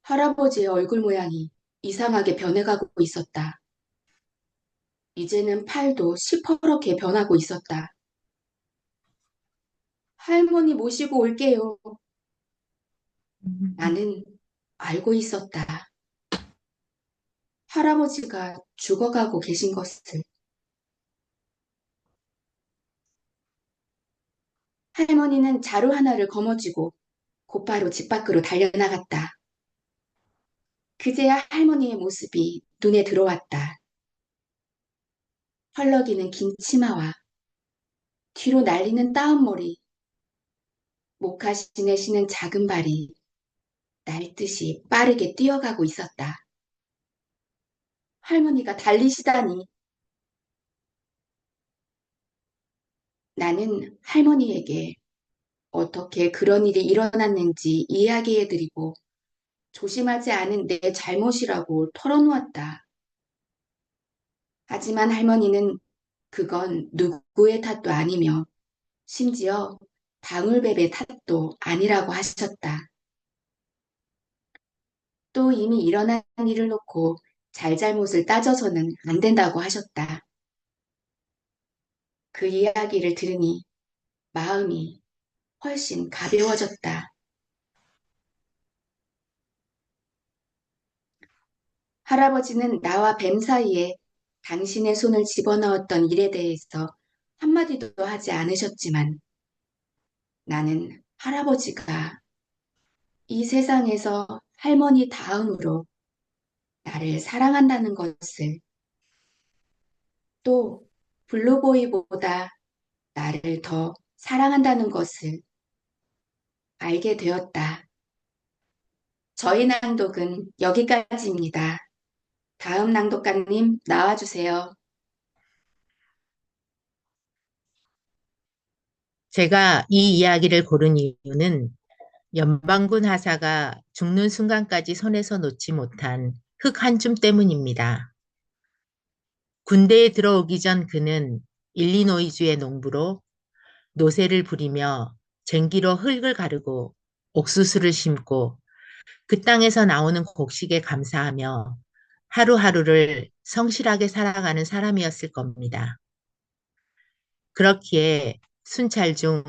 할아버지의 얼굴 모양이 이상하게 변해가고 있었다. 이제는 팔도 시퍼렇게 변하고 있었다. 할머니 모시고 올게요. 나는 알고 있었다. 할아버지가 죽어가고 계신 것을. 할머니는 자루 하나를 거머쥐고 곧바로 집 밖으로 달려나갔다. 그제야 할머니의 모습이 눈에 들어왔다. 헐럭이는 긴 치마와 뒤로 날리는 따은 머리, 목카신에 신은 작은 발이 날듯이 빠르게 뛰어가고 있었다. 할머니가 달리시다니. 나는 할머니에게 어떻게 그런 일이 일어났는지 이야기해드리고 조심하지 않은 내 잘못이라고 털어놓았다. 하지만 할머니는 그건 누구의 탓도 아니며 심지어 방울뱀의 탓도 아니라고 하셨다. 또 이미 일어난 일을 놓고 잘잘못을 따져서는 안 된다고 하셨다. 그 이야기를 들으니 마음이 훨씬 가벼워졌다. 할아버지는 나와 뱀 사이에 당신의 손을 집어넣었던 일에 대해서 한마디도 하지 않으셨지만 나는 할아버지가 이 세상에서 할머니 다음으로 나를 사랑한다는 것을 또 블루보이보다 나를 더 사랑한다는 것을 알게 되었다. 저희 낭독은 여기까지입니다. 다음 낭독가님 나와주세요. 제가 이 이야기를 고른 이유는 연방군 하사가 죽는 순간까지 손에서 놓지 못한 흙 한 줌 때문입니다. 군대에 들어오기 전 그는 일리노이주의 농부로 노새를 부리며 쟁기로 흙을 가르고 옥수수를 심고 그 땅에서 나오는 곡식에 감사하며 하루하루를 성실하게 살아가는 사람이었을 겁니다. 그렇기에 순찰 중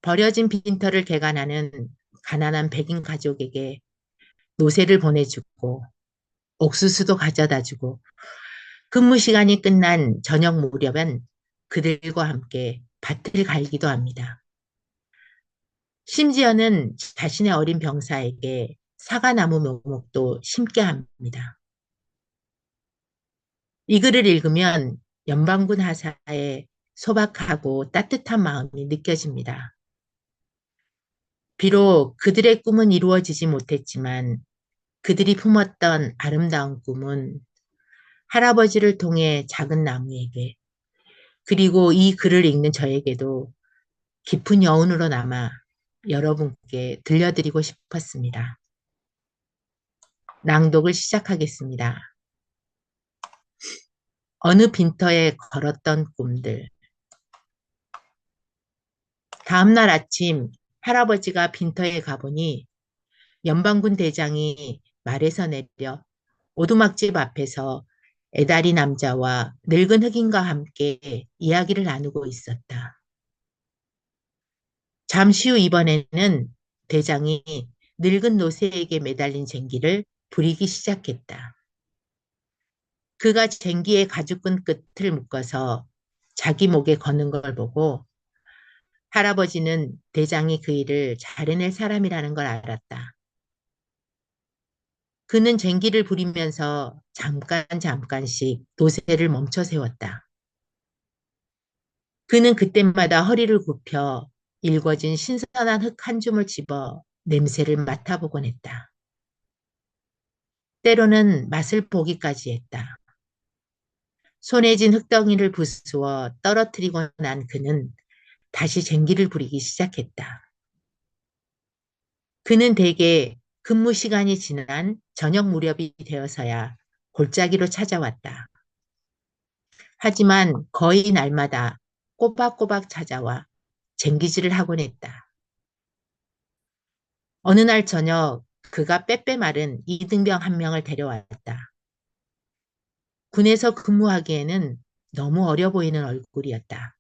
버려진 빈터를 개간하는 가난한 백인 가족에게 노새를 보내주고 옥수수도 가져다주고 근무 시간이 끝난 저녁 무렵엔 그들과 함께 밭을 갈기도 합니다. 심지어는 자신의 어린 병사에게 사과나무 묘목도 심게 합니다. 이 글을 읽으면 연방군 하사의 소박하고 따뜻한 마음이 느껴집니다. 비록 그들의 꿈은 이루어지지 못했지만 그들이 품었던 아름다운 꿈은 할아버지를 통해 작은 나무에게 그리고 이 글을 읽는 저에게도 깊은 여운으로 남아 여러분께 들려드리고 싶었습니다. 낭독을 시작하겠습니다. 어느 빈터에 걸었던 꿈들. 다음날 아침 할아버지가 빈터에 가보니 연방군 대장이 말에서 내려 오두막집 앞에서 애다리 남자와 늙은 흑인과 함께 이야기를 나누고 있었다. 잠시 후 이번에는 대장이 늙은 노새에게 매달린 쟁기를 부리기 시작했다. 그가 쟁기의 가죽끈 끝을 묶어서 자기 목에 거는 걸 보고 할아버지는 대장이 그 일을 잘 해낼 사람이라는 걸 알았다. 그는 쟁기를 부리면서 잠깐씩 노새를 멈춰 세웠다. 그는 그때마다 허리를 굽혀 일궈진 신선한 흙 한 줌을 집어 냄새를 맡아보곤 했다. 때로는 맛을 보기까지 했다. 손에 쥔 흙덩이를 부수어 떨어뜨리고 난 그는 다시 쟁기를 부리기 시작했다. 그는 대개 근무 시간이 지난 저녁 무렵이 되어서야 골짜기로 찾아왔다. 하지만 거의 날마다 꼬박꼬박 찾아와 쟁기질을 하곤 했다. 어느 날 저녁 그가 빼빼 마른 이등병 한 명을 데려왔다. 군에서 근무하기에는 너무 어려 보이는 얼굴이었다.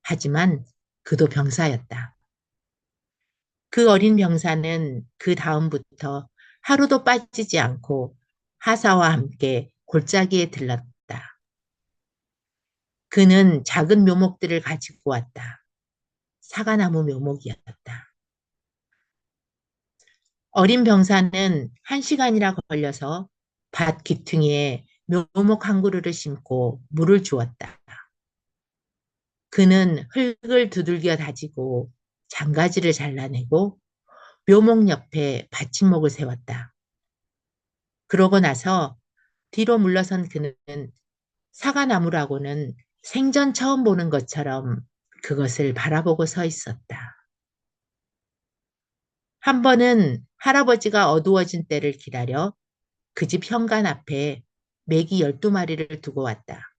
하지만 그도 병사였다. 그 어린 병사는 그 다음부터 하루도 빠지지 않고 하사와 함께 골짜기에 들렀다. 그는 작은 묘목들을 가지고 왔다. 사과나무 묘목이었다. 어린 병사는 1시간이나 걸려서 밭 귀퉁이에 묘목 한 그루를 심고 물을 주었다. 그는 흙을 두들겨 다지고 장가지를 잘라내고 묘목 옆에 받침목을 세웠다. 그러고 나서 뒤로 물러선 그는 사과나무라고는 생전 처음 보는 것처럼 그것을 바라보고 서 있었다. 한 번은 할아버지가 어두워진 때를 기다려 그 집 현관 앞에 메기 12마리를 두고 왔다.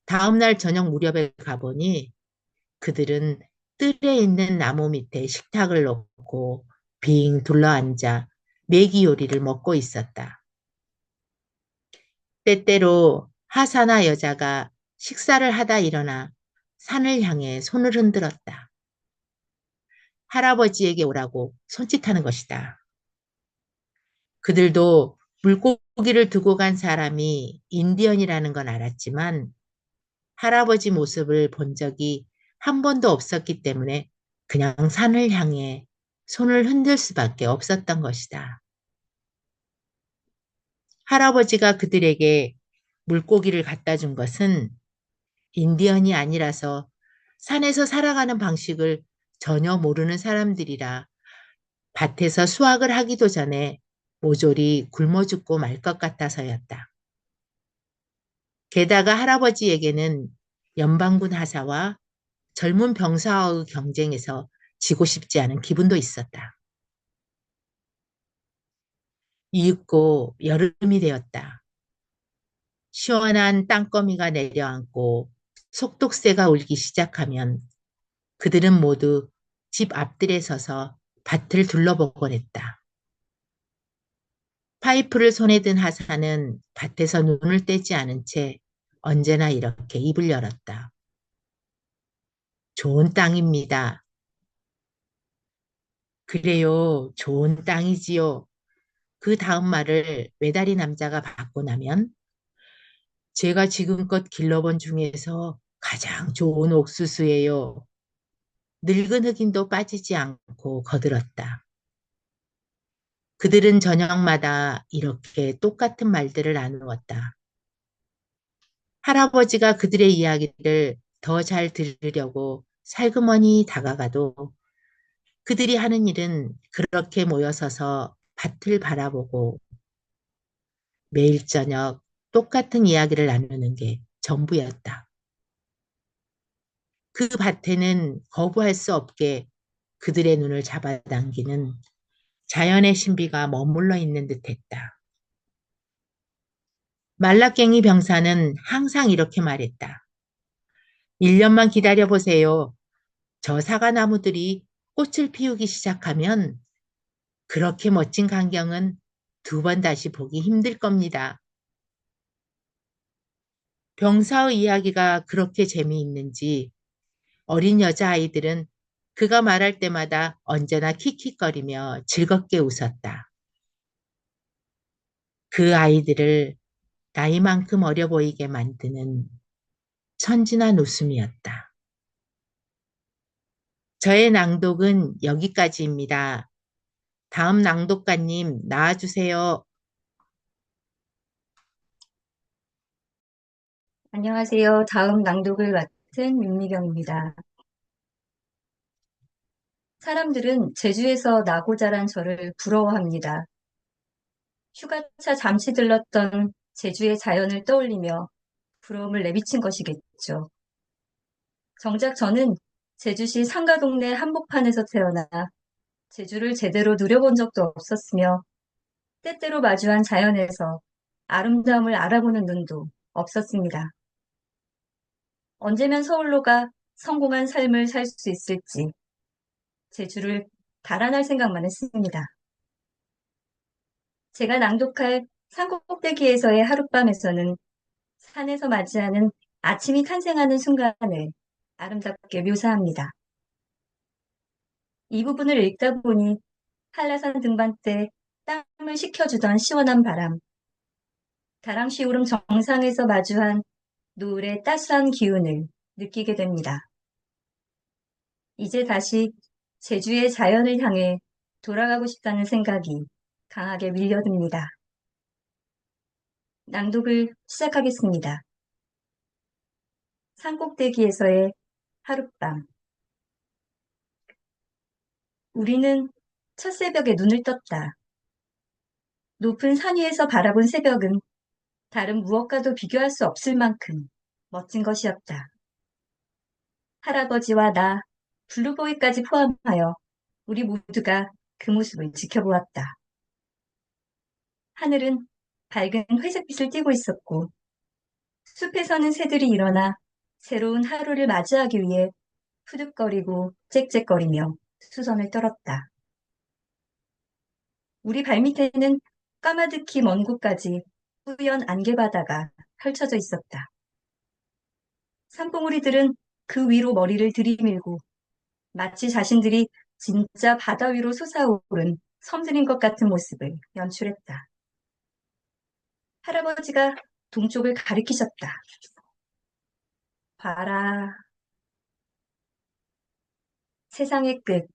다음날 저녁 무렵에 가보니 그들은 뜰에 있는 나무 밑에 식탁을 놓고 빙 둘러앉아 메기 요리를 먹고 있었다. 때때로 하사나 여자가 식사를 하다 일어나 산을 향해 손을 흔들었다. 할아버지에게 오라고 손짓하는 것이다. 그들도 물고기를 두고 간 사람이 인디언이라는 건 알았지만 할아버지 모습을 본 적이 한 번도 없었기 때문에 그냥 산을 향해 손을 흔들 수밖에 없었던 것이다. 할아버지가 그들에게 물고기를 갖다 준 것은 인디언이 아니라서 산에서 살아가는 방식을 전혀 모르는 사람들이라 밭에서 수확을 하기도 전에 모조리 굶어 죽고 말 것 같아서였다. 게다가 할아버지에게는 연방군 하사와 젊은 병사와의 경쟁에서 지고 싶지 않은 기분도 있었다. 이윽고 여름이 되었다. 시원한 땅거미가 내려앉고 속독새가 울기 시작하면 그들은 모두 집 앞들에 서서 밭을 둘러보곤 했다. 파이프를 손에 든 하사는 밭에서 눈을 떼지 않은 채 언제나 이렇게 입을 열었다. 좋은 땅입니다. 그래요, 좋은 땅이지요. 그 다음 말을 외다리 남자가 받고 나면 제가 지금껏 길러본 중에서 가장 좋은 옥수수예요. 늙은 흑인도 빠지지 않고 거들었다. 그들은 저녁마다 이렇게 똑같은 말들을 나누었다. 할아버지가 그들의 이야기를 더 잘 들으려고 살그머니 다가가도 그들이 하는 일은 그렇게 모여서서 밭을 바라보고 매일 저녁 똑같은 이야기를 나누는 게 전부였다. 그 밭에는 거부할 수 없게 그들의 눈을 잡아당기는 자연의 신비가 머물러 있는 듯했다. 말라깽이 병사는 항상 이렇게 말했다. 1년만 기다려보세요. 저 사과나무들이 꽃을 피우기 시작하면 그렇게 멋진 광경은 두 번 다시 보기 힘들 겁니다. 병사의 이야기가 그렇게 재미있는지 어린 여자아이들은 그가 말할 때마다 언제나 킥킥거리며 즐겁게 웃었다. 그 아이들을 나이만큼 어려 보이게 만드는 천진한 웃음이었다. 저의 낭독은 여기까지입니다. 다음 낭독가님 나와주세요. 안녕하세요. 다음 낭독을 맡은 윤미경입니다. 사람들은 제주에서 나고 자란 저를 부러워합니다. 휴가차 잠시 들렀던 제주의 자연을 떠올리며 부러움을 내비친 것이겠죠. 정작 저는 제주시 상가동네 한복판에서 태어나 제주를 제대로 누려본 적도 없었으며 때때로 마주한 자연에서 아름다움을 알아보는 눈도 없었습니다. 언제면 서울로 가 성공한 삶을 살 수 있을지 제주를 달아날 생각만 했습니다. 제가 낭독할 산꼭대기에서의 하룻밤에서는 산에서 맞이하는 아침이 탄생하는 순간을 아름답게 묘사합니다. 이 부분을 읽다 보니 한라산 등반 때 땀을 식혀주던 시원한 바람, 다랑시오름 정상에서 마주한 노을의 따스한 기운을 느끼게 됩니다. 이제 다시 제주의 자연을 향해 돌아가고 싶다는 생각이 강하게 밀려듭니다. 낭독을 시작하겠습니다. 산꼭대기에서의 하룻밤. 우리는 첫 새벽에 눈을 떴다. 높은 산 위에서 바라본 새벽은 다른 무엇과도 비교할 수 없을 만큼 멋진 것이었다. 할아버지와 나, 블루보이까지 포함하여 우리 모두가 그 모습을 지켜보았다. 하늘은 밝은 회색빛을 띠고 있었고 숲에서는 새들이 일어나 새로운 하루를 맞이하기 위해 푸득거리고 짹짹거리며 수선을 떨었다. 우리 발밑에는 까마득히 먼 곳까지 뿌연 안개바다가 펼쳐져 있었다. 산봉우리들은 그 위로 머리를 들이밀고 마치 자신들이 진짜 바다 위로 솟아오른 섬들인 것 같은 모습을 연출했다. 할아버지가 동쪽을 가리키셨다. 봐라. 세상의 끝,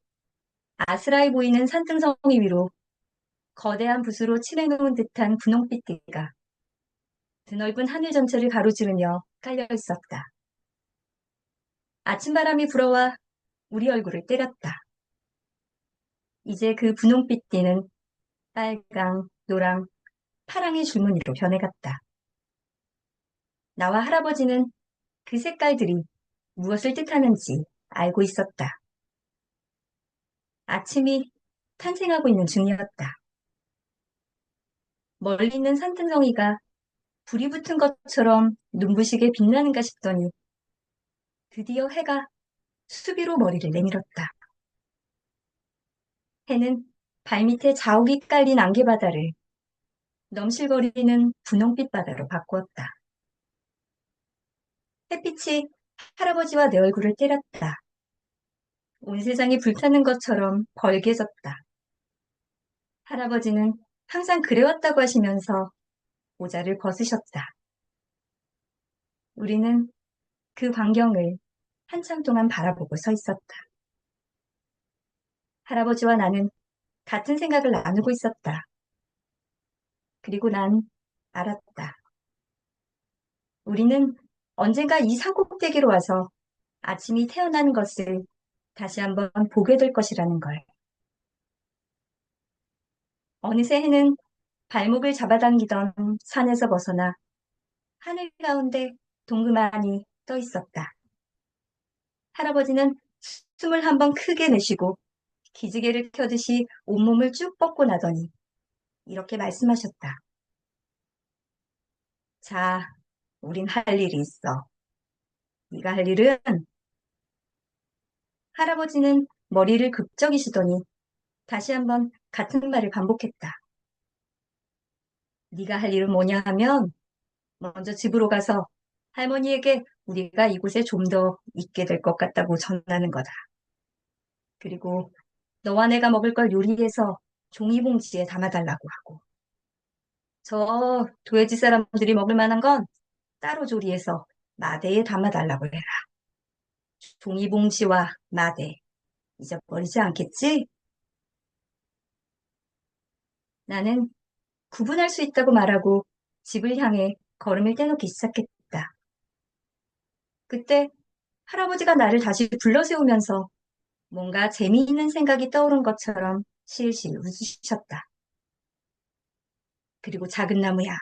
아스라이 보이는 산등성이 위로 거대한 붓으로 칠해놓은 듯한 분홍빛띠가 드넓은 하늘 전체를 가로지르며 깔려 있었다. 아침바람이 불어와 우리 얼굴을 때렸다. 이제 그 분홍빛띠는 빨강, 노랑, 파랑의 줄무늬로 변해갔다. 나와 할아버지는 그 색깔들이 무엇을 뜻하는지 알고 있었다. 아침이 탄생하고 있는 중이었다. 멀리 있는 산등성이가 불이 붙은 것처럼 눈부시게 빛나는가 싶더니 드디어 해가 수비로 머리를 내밀었다. 해는 발밑에 자욱이 깔린 안개바다를 넘실거리는 분홍빛 바다로 바꾸었다. 햇빛이 할아버지와 내 얼굴을 때렸다. 온 세상이 불타는 것처럼 벌게졌다. 할아버지는 항상 그래왔다고 하시면서 모자를 벗으셨다. 우리는 그 광경을 한참 동안 바라보고 서 있었다. 할아버지와 나는 같은 생각을 나누고 있었다. 그리고 난 알았다. 우리는 언젠가 이 산꼭대기로 와서 아침이 태어나는 것을 다시 한번 보게 될 것이라는 걸. 어느새 해는 발목을 잡아당기던 산에서 벗어나 하늘 가운데 동그만히 떠 있었다. 할아버지는 숨을 한번 크게 내쉬고 기지개를 켜듯이 온몸을 쭉 뻗고 나더니 이렇게 말씀하셨다. 자, 우린 할 일이 있어. 네가 할 일은? 할아버지는 머리를 극적이시더니 다시 한번 같은 말을 반복했다. 네가 할 일은 뭐냐 하면 먼저 집으로 가서 할머니에게 우리가 이곳에 좀 더 있게 될 것 같다고 전하는 거다. 그리고 너와 내가 먹을 걸 요리해서 종이봉지에 담아달라고 하고 저 도해지 사람들이 먹을 만한 건 따로 조리해서 마대에 담아달라고 해라. 종이봉지와 마대 잊어버리지 않겠지? 나는 구분할 수 있다고 말하고 집을 향해 걸음을 떼놓기 시작했다. 그때 할아버지가 나를 다시 불러세우면서 뭔가 재미있는 생각이 떠오른 것처럼 실실 웃으셨다. 그리고 작은 나무야.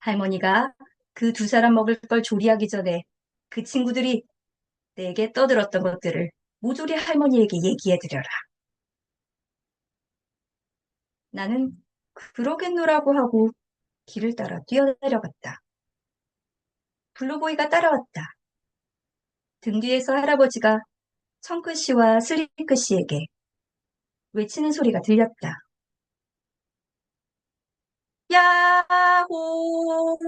할머니가 그 두 사람 먹을 걸 조리하기 전에 그 친구들이 내게 떠들었던 것들을 모조리 할머니에게 얘기해드려라. 나는 그러겠노라고 하고 길을 따라 뛰어내려갔다. 블루보이가 따라왔다. 등 뒤에서 할아버지가 청크 씨와 슬리크 씨에게 외치는 소리가 들렸다. 야호!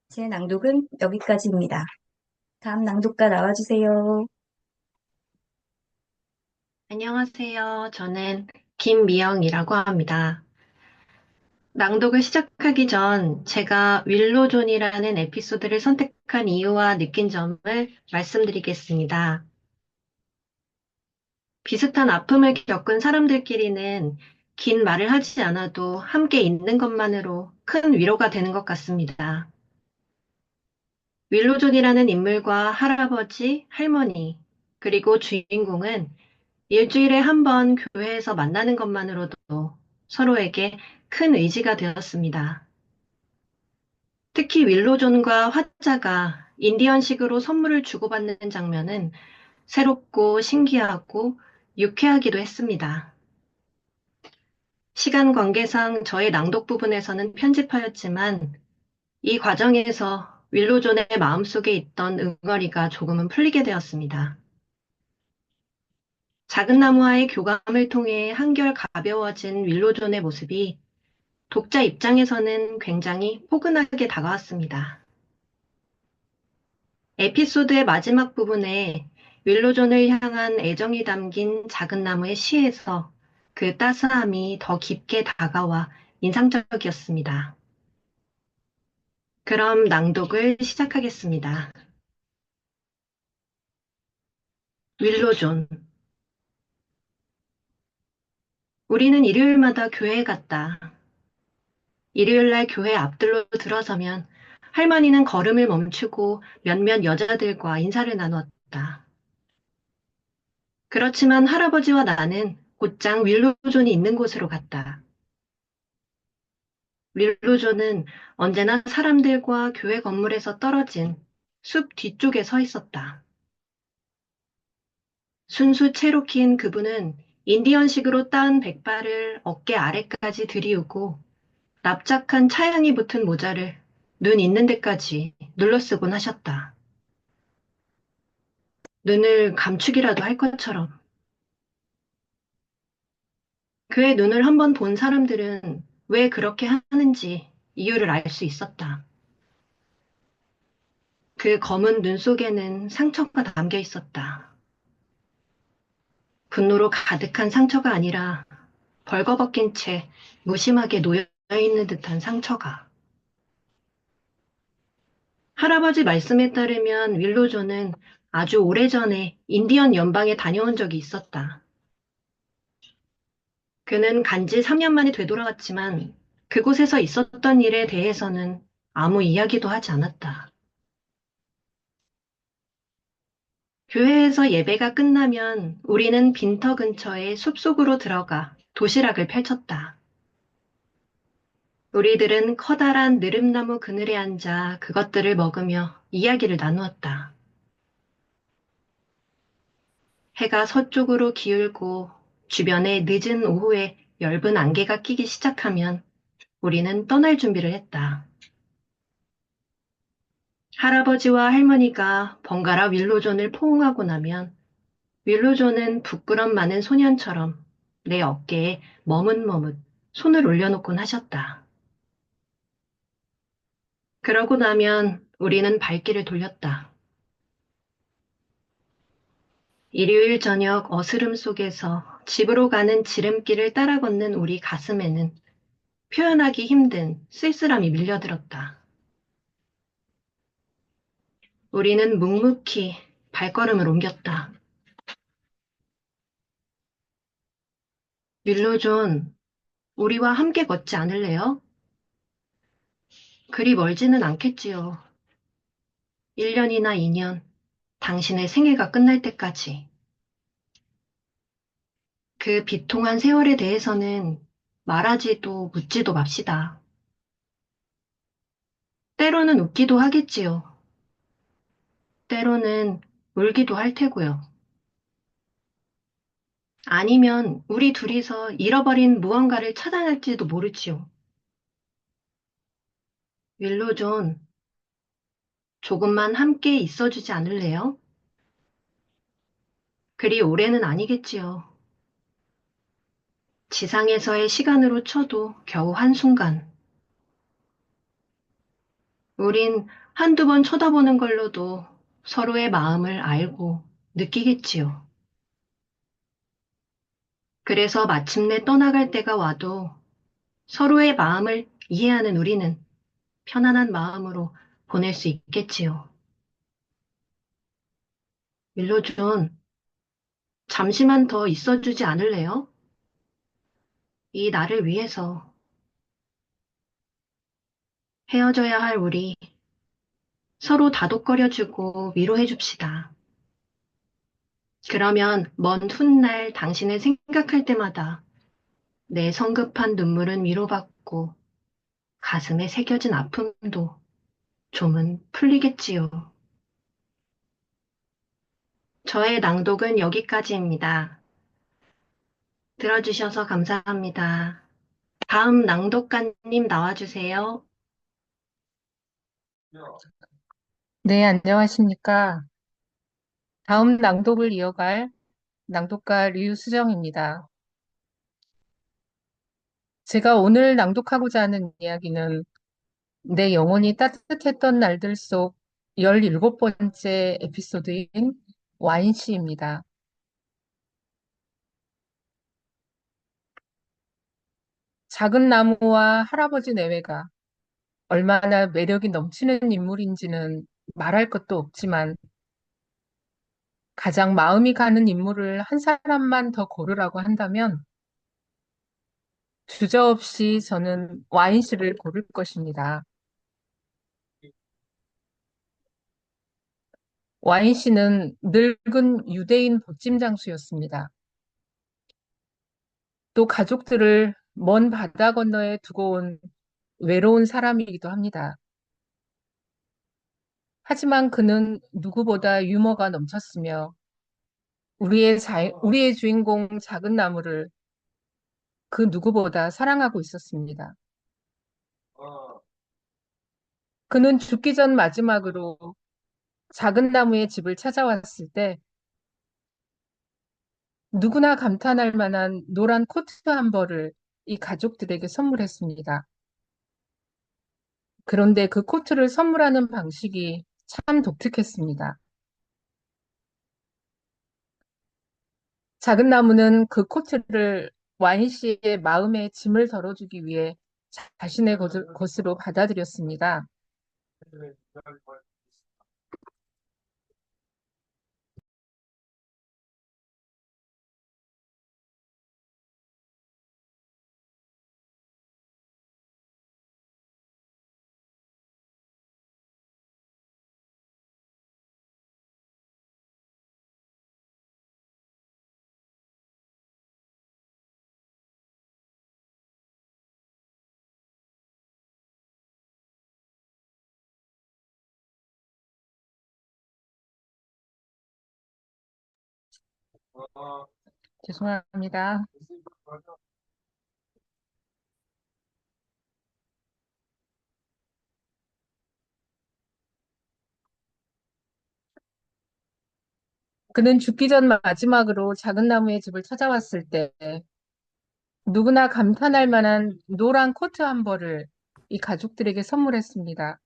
제 낭독은 여기까지입니다. 다음 낭독가 나와주세요. 안녕하세요. 저는 김미영이라고 합니다. 낭독을 시작하기 전 제가 윌로존이라는 에피소드를 선택한 이유와 느낀 점을 말씀드리겠습니다. 비슷한 아픔을 겪은 사람들끼리는 긴 말을 하지 않아도 함께 있는 것만으로 큰 위로가 되는 것 같습니다. 윌로존이라는 인물과 할아버지, 할머니, 그리고 주인공은 일주일에 한 번 교회에서 만나는 것만으로도 서로에게 큰 의지가 되었습니다. 특히 윌로존과 화자가 인디언식으로 선물을 주고받는 장면은 새롭고 신기하고 유쾌하기도 했습니다. 시간 관계상 저의 낭독 부분에서는 편집하였지만 이 과정에서 윌로존의 마음속에 있던 응어리가 조금은 풀리게 되었습니다. 작은 나무와의 교감을 통해 한결 가벼워진 윌로존의 모습이 독자 입장에서는 굉장히 포근하게 다가왔습니다. 에피소드의 마지막 부분에 윌로존을 향한 애정이 담긴 작은 나무의 시에서 그 따스함이 더 깊게 다가와 인상적이었습니다. 그럼 낭독을 시작하겠습니다. 윌로존. 우리는 일요일마다 교회에 갔다. 일요일날 교회 앞들로 들어서면 할머니는 걸음을 멈추고 몇몇 여자들과 인사를 나누었다. 그렇지만 할아버지와 나는 곧장 윌로존이 있는 곳으로 갔다. 윌로존은 언제나 사람들과 교회 건물에서 떨어진 숲 뒤쪽에 서 있었다. 순수 체로키인 그분은 인디언식으로 따은 백발을 어깨 아래까지 들이우고 납작한 차양이 붙은 모자를 눈 있는 데까지 눌러쓰곤 하셨다. 눈을 감추기라도 할 것처럼. 그의 눈을 한번 본 사람들은 왜 그렇게 하는지 이유를 알 수 있었다. 그 검은 눈 속에는 상처가 담겨 있었다. 분노로 가득한 상처가 아니라 벌거벗긴 채 무심하게 놓여 있는 듯한 상처가. 할아버지 말씀에 따르면 윌로존은 아주 오래전에 인디언 연방에 다녀온 적이 있었다. 그는 간지 3년 만에 되돌아왔지만 그곳에서 있었던 일에 대해서는 아무 이야기도 하지 않았다. 교회에서 예배가 끝나면 우리는 빈터 근처의 숲속으로 들어가 도시락을 펼쳤다. 우리들은 커다란 느릅나무 그늘에 앉아 그것들을 먹으며 이야기를 나누었다. 해가 서쪽으로 기울고 주변에 늦은 오후에 엷은 안개가 끼기 시작하면 우리는 떠날 준비를 했다. 할아버지와 할머니가 번갈아 윌로존을 포옹하고 나면 윌로존은 부끄럼 많은 소년처럼 내 어깨에 머뭇머뭇 손을 올려놓곤 하셨다. 그러고 나면 우리는 발길을 돌렸다. 일요일 저녁 어스름 속에서 집으로 가는 지름길을 따라 걷는 우리 가슴에는 표현하기 힘든 쓸쓸함이 밀려들었다. 우리는 묵묵히 발걸음을 옮겼다. 윌로존, 우리와 함께 걷지 않을래요? 그리 멀지는 않겠지요. 1년이나 2년, 당신의 생애가 끝날 때까지. 그 비통한 세월에 대해서는 말하지도 묻지도 맙시다. 때로는 웃기도 하겠지요. 때로는 울기도 할 테고요. 아니면 우리 둘이서 잃어버린 무언가를 찾아낼지도 모르지요. 윌로존, 조금만 함께 있어주지 않을래요? 그리 오래는 아니겠지요. 지상에서의 시간으로 쳐도 겨우 한순간. 우린 한두 번 쳐다보는 걸로도 서로의 마음을 알고 느끼겠지요. 그래서 마침내 떠나갈 때가 와도 서로의 마음을 이해하는 우리는 편안한 마음으로 보낼 수 있겠지요. 윌로존, 잠시만 더 있어주지 않을래요? 이 나를 위해서. 헤어져야 할 우리, 서로 다독거려주고 위로해줍시다. 그러면 먼 훗날 당신을 생각할 때마다 내 성급한 눈물은 위로받고 가슴에 새겨진 아픔도 좀은 풀리겠지요. 저의 낭독은 여기까지입니다. 들어주셔서 감사합니다. 다음 낭독가님 나와주세요. 네, 안녕하십니까. 다음 낭독을 이어갈 낭독가 류수정입니다. 제가 오늘 낭독하고자 하는 이야기는 내 영혼이 따뜻했던 날들 속 17번째 에피소드인 와인시입니다. 작은 나무와 할아버지 내외가 얼마나 매력이 넘치는 인물인지는 말할 것도 없지만 가장 마음이 가는 인물을 한 사람만 더 고르라고 한다면 주저없이 저는 와인 씨를 고를 것입니다. 와인 씨는 늙은 유대인 보찜 장수였습니다. 또 가족들을 먼 바다 건너에 두고 온 외로운 사람이기도 합니다. 하지만 그는 누구보다 유머가 넘쳤으며 우리의 주인공 작은 나무를 그 누구보다 사랑하고 있었습니다. 그는 죽기 전 마지막으로 작은 나무의 집을 찾아왔을 때 누구나 감탄할 만한 노란 코트 한 벌을 이 가족들에게 선물했습니다. 그런데 그 코트를 선물하는 방식이 참 독특했습니다. 작은 나무는 그 코트를 와인 씨의 마음의 짐을 덜어주기 위해 자신의 것으로 받아들였습니다. 죄송합니다. 그는 죽기 전 마지막으로 작은 나무의 집을 찾아왔을 때 누구나 감탄할 만한 노란 코트 한 벌을 이 가족들에게 선물했습니다.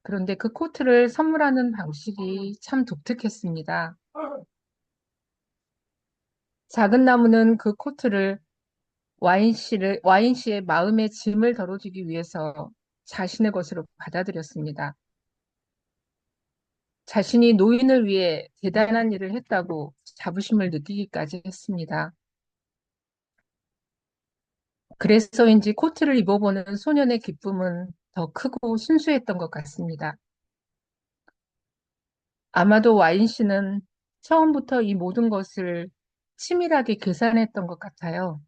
그런데 그 코트를 선물하는 방식이 참 독특했습니다. 작은 나무는 그 코트를 와인 씨의 마음의 짐을 덜어주기 위해서 자신의 것으로 받아들였습니다. 자신이 노인을 위해 대단한 일을 했다고 자부심을 느끼기까지 했습니다. 그래서인지 코트를 입어보는 소년의 기쁨은 더 크고 순수했던 것 같습니다. 아마도 와인 씨는 처음부터 이 모든 것을 치밀하게 계산했던 것 같아요.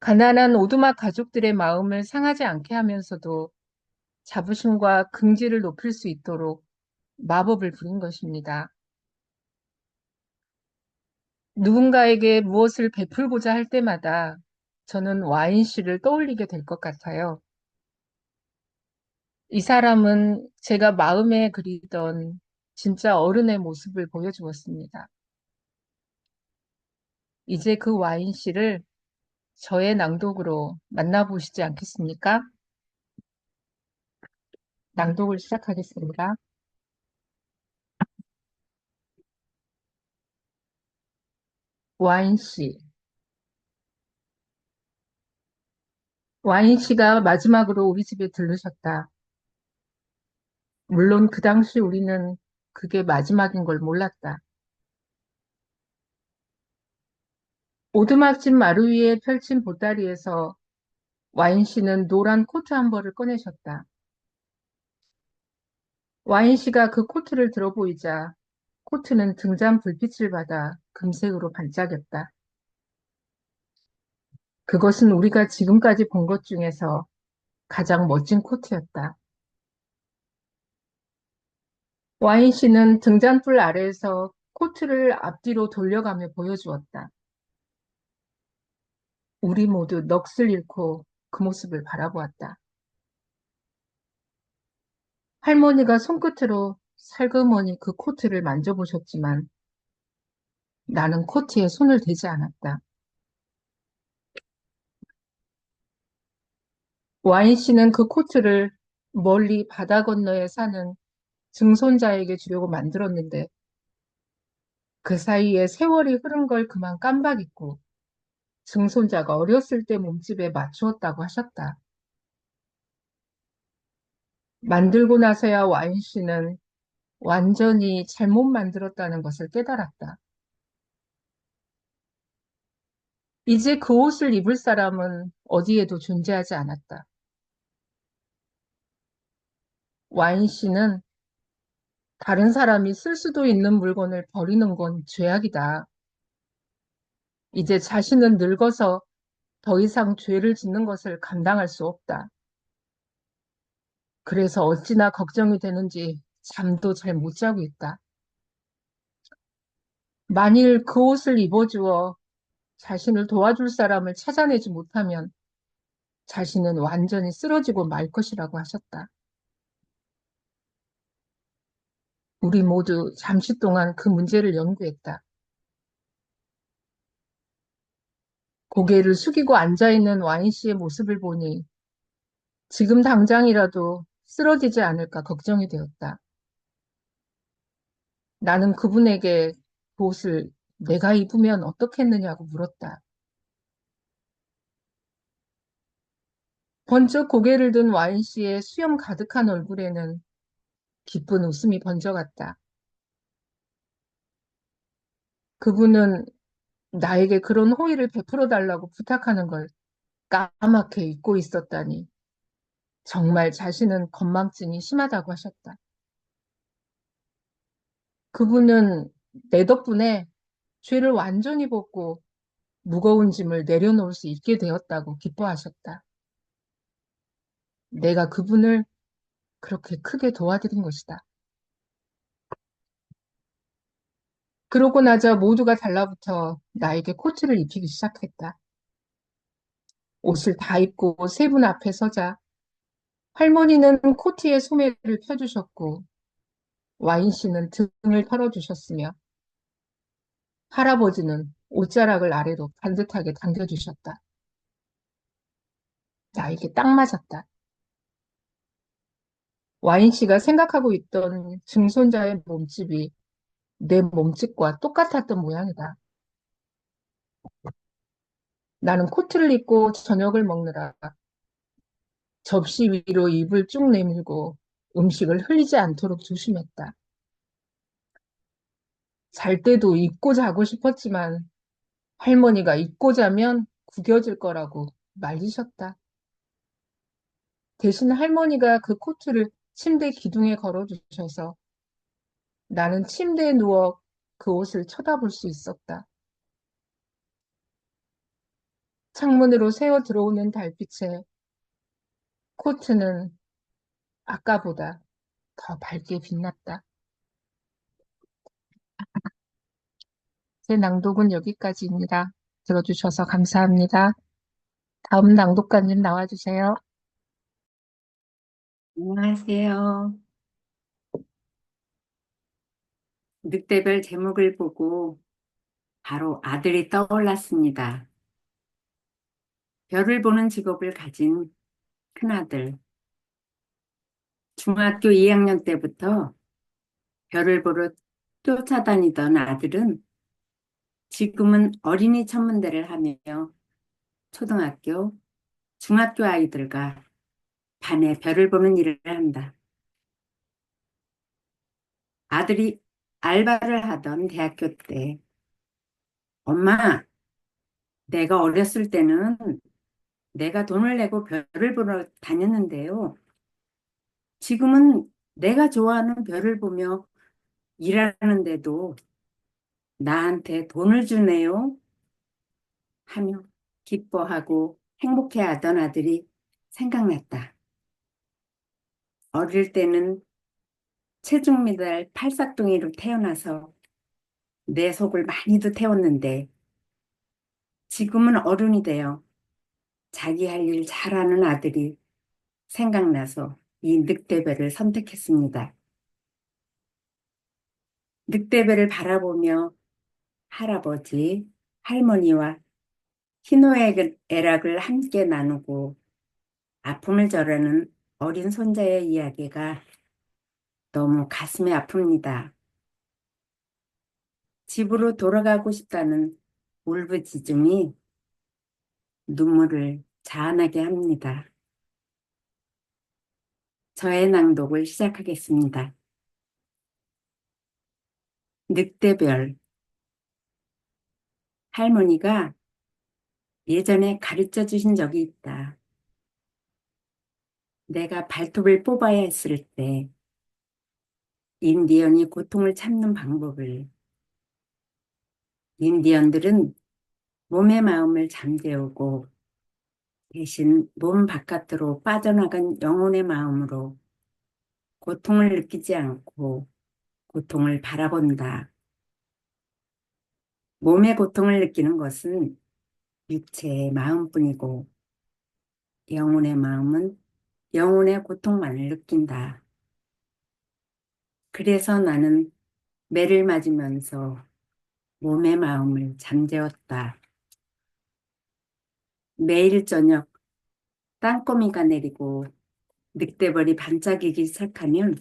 가난한 오두막 가족들의 마음을 상하지 않게 하면서도 자부심과 긍지를 높일 수 있도록 마법을 부린 것입니다. 누군가에게 무엇을 베풀고자 할 때마다 저는 와인 씨를 떠올리게 될 것 같아요. 이 사람은 제가 마음에 그리던 진짜 어른의 모습을 보여주었습니다. 이제 그 와인 씨를 저의 낭독으로 만나보시지 않겠습니까? 낭독을 시작하겠습니다. 와인 씨. 와인 씨가 마지막으로 우리 집에 들르셨다. 물론 그 당시 우리는 그게 마지막인 걸 몰랐다. 오두막집 마루 위에 펼친 보따리에서 와인 씨는 노란 코트 한 벌을 꺼내셨다. 와인 씨가 그 코트를 들어보이자 코트는 등잔 불빛을 받아 금색으로 반짝였다. 그것은 우리가 지금까지 본 것 중에서 가장 멋진 코트였다. 와인 씨는 등잔불 아래에서 코트를 앞뒤로 돌려가며 보여주었다. 우리 모두 넋을 잃고 그 모습을 바라보았다. 할머니가 손끝으로 살그머니 그 코트를 만져보셨지만 나는 코트에 손을 대지 않았다. 와인 씨는 그 코트를 멀리 바다 건너에 사는 증손자에게 주려고 만들었는데 그 사이에 세월이 흐른 걸 그만 깜빡 잊고 증손자가 어렸을 때 몸집에 맞추었다고 하셨다. 만들고 나서야 와인 씨는 완전히 잘못 만들었다는 것을 깨달았다. 이제 그 옷을 입을 사람은 어디에도 존재하지 않았다. 와인 씨는 다른 사람이 쓸 수도 있는 물건을 버리는 건 죄악이다. 이제 자신은 늙어서 더 이상 죄를 짓는 것을 감당할 수 없다. 그래서 어찌나 걱정이 되는지 잠도 잘 못 자고 있다. 만일 그 옷을 입어주어 자신을 도와줄 사람을 찾아내지 못하면 자신은 완전히 쓰러지고 말 것이라고 하셨다. 우리 모두 잠시 동안 그 문제를 연구했다. 고개를 숙이고 앉아있는 와인 씨의 모습을 보니 지금 당장이라도 쓰러지지 않을까 걱정이 되었다. 나는 그분에게 그 옷을 내가 입으면 어떻겠느냐고 물었다. 번쩍 고개를 든 와인 씨의 수염 가득한 얼굴에는 기쁜 웃음이 번져갔다. 그분은 나에게 그런 호의를 베풀어 달라고 부탁하는 걸 까맣게 잊고 있었다니 정말 자신은 건망증이 심하다고 하셨다. 그분은 내 덕분에 죄를 완전히 벗고 무거운 짐을 내려놓을 수 있게 되었다고 기뻐하셨다. 내가 그분을 그렇게 크게 도와드린 것이다. 그러고 나자 모두가 달라붙어 나에게 코트를 입히기 시작했다. 옷을 다 입고 세 분 앞에 서자 할머니는 코트의 소매를 펴주셨고 와인 씨는 등을 털어주셨으며 할아버지는 옷자락을 아래로 반듯하게 당겨주셨다. 나에게 딱 맞았다. 와인 씨가 생각하고 있던 증손자의 몸집이 내 몸집과 똑같았던 모양이다. 나는 코트를 입고 저녁을 먹느라 접시 위로 입을 쭉 내밀고 음식을 흘리지 않도록 조심했다. 잘 때도 입고 자고 싶었지만 할머니가 입고 자면 구겨질 거라고 말리셨다. 대신 할머니가 그 코트를 침대 기둥에 걸어주셔서 나는 침대에 누워 그 옷을 쳐다볼 수 있었다. 창문으로 새어 들어오는 달빛에 코트는 아까보다 더 밝게 빛났다. 제 낭독은 여기까지입니다. 들어주셔서 감사합니다. 다음 낭독가님 나와주세요. 안녕하세요. 늑대별 제목을 보고 바로 아들이 떠올랐습니다. 별을 보는 직업을 가진 큰아들. 중학교 2학년 때부터 별을 보러 쫓아다니던 아들은 지금은 어린이 천문대를 하며 초등학교, 중학교 아이들과 반에 별을 보는 일을 한다. 아들이 알바를 하던 대학교 때 엄마, 내가 어렸을 때는 내가 돈을 내고 별을 보러 다녔는데요. 지금은 내가 좋아하는 별을 보며 일하는데도 나한테 돈을 주네요. 하며 기뻐하고 행복해하던 아들이 생각났다. 어릴 때는 체중 미달 팔싹둥이로 태어나서 내 속을 많이도 태웠는데 지금은 어른이 되어 자기 할 일 잘하는 아들이 생각나서 이 늑대배를 선택했습니다. 늑대배를 바라보며 할아버지, 할머니와 희노애락을 함께 나누고 아픔을 절하는 어린 손자의 이야기가 너무 가슴이 아픕니다. 집으로 돌아가고 싶다는 울부짖음이 눈물을 자아나게 합니다. 저의 낭독을 시작하겠습니다. 늑대별. 할머니가 예전에 가르쳐 주신 적이 있다. 내가 발톱을 뽑아야 했을 때 인디언이 고통을 참는 방법을. 인디언들은 몸의 마음을 잠재우고 대신 몸 바깥으로 빠져나간 영혼의 마음으로 고통을 느끼지 않고 고통을 바라본다. 몸의 고통을 느끼는 것은 육체의 마음뿐이고 영혼의 마음은 영혼의 고통만을 느낀다. 그래서 나는 매를 맞으면서 몸의 마음을 잠재웠다. 매일 저녁 땅거미가 내리고 늑대벌이 반짝이기 시작하면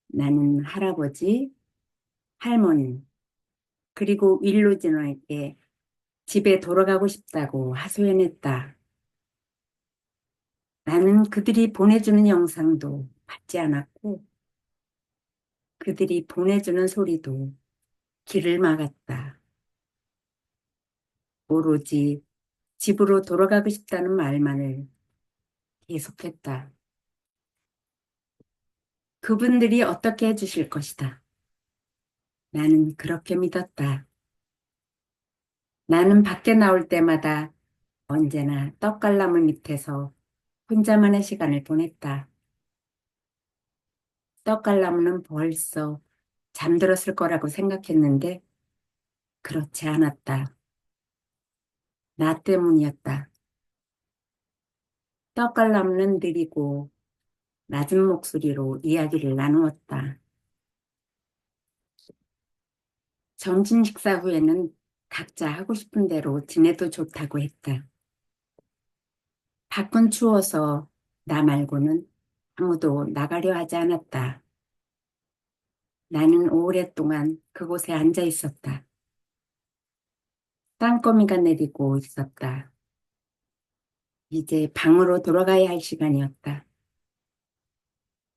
나는 할아버지, 할머니, 그리고 윌로진호에게 집에 돌아가고 싶다고 하소연했다. 나는 그들이 보내주는 영상도 받지 않았고 그들이 보내주는 소리도 귀를 막았다. 오로지 집으로 돌아가고 싶다는 말만을 계속했다. 그분들이 어떻게 해주실 것이다. 나는 그렇게 믿었다. 나는 밖에 나올 때마다 언제나 떡갈나무 밑에서 혼자만의 시간을 보냈다. 떡갈나무는 벌써 잠들었을 거라고 생각했는데 그렇지 않았다. 나 때문이었다. 떡갈나무는 느리고 낮은 목소리로 이야기를 나누었다. 점심 식사 후에는 각자 하고 싶은 대로 지내도 좋다고 했다. 밖은 추워서 나 말고는 아무도 나가려 하지 않았다. 나는 오랫동안 그곳에 앉아 있었다. 땅거미가 내리고 있었다. 이제 방으로 돌아가야 할 시간이었다.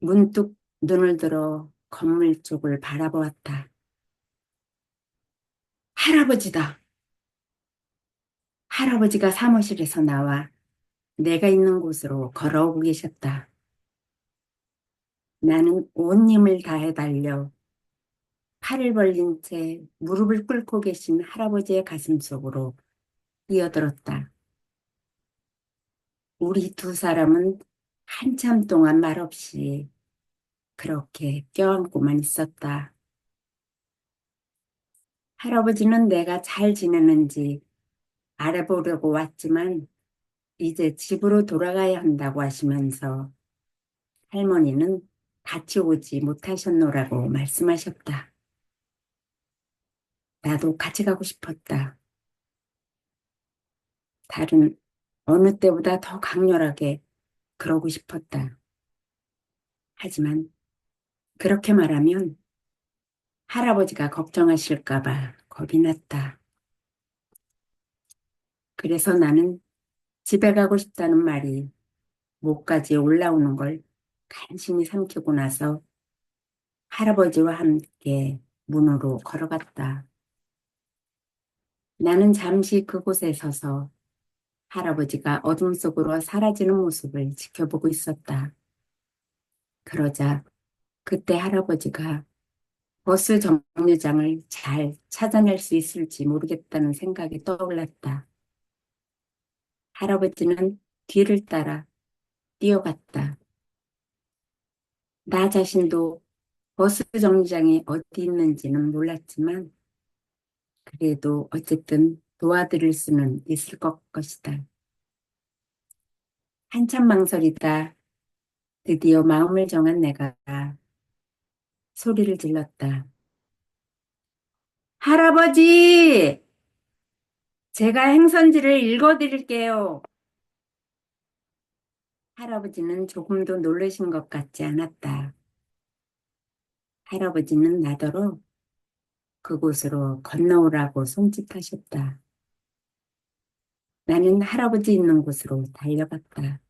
문득 눈을 들어 건물 쪽을 바라보았다. 할아버지다. 할아버지가 사무실에서 나와 내가 있는 곳으로 걸어오고 계셨다. 나는 온 힘을 다해 달려 팔을 벌린 채 무릎을 꿇고 계신 할아버지의 가슴 속으로 뛰어들었다. 우리 두 사람은 한참 동안 말없이 그렇게 껴안고만 있었다. 할아버지는 내가 잘 지내는지 알아보려고 왔지만 이제 집으로 돌아가야 한다고 하시면서 할머니는 같이 오지 못하셨노라고 말씀하셨다. 나도 같이 가고 싶었다. 다른 어느 때보다 더 강렬하게 그러고 싶었다. 하지만 그렇게 말하면 할아버지가 걱정하실까 봐 겁이 났다. 그래서 나는 집에 가고 싶다는 말이 목까지 올라오는 걸 간신히 삼키고 나서 할아버지와 함께 문으로 걸어갔다. 나는 잠시 그곳에 서서 할아버지가 어둠 속으로 사라지는 모습을 지켜보고 있었다. 그러자 그때 할아버지가 버스 정류장을 잘 찾아낼 수 있을지 모르겠다는 생각이 떠올랐다. 할아버지는 뒤를 따라 뛰어갔다. 나 자신도 버스 정류장이 어디 있는지는 몰랐지만 그래도 어쨌든 도와드릴 수는 있을 것이다. 한참 망설이다 드디어 마음을 정한 내가 소리를 질렀다. 할아버지! 제가 행선지를 읽어드릴게요. 할아버지는 조금도 놀라신 것 같지 않았다. 할아버지는 나더러 그곳으로 건너오라고 손짓하셨다. 나는 할아버지 있는 곳으로 달려갔다.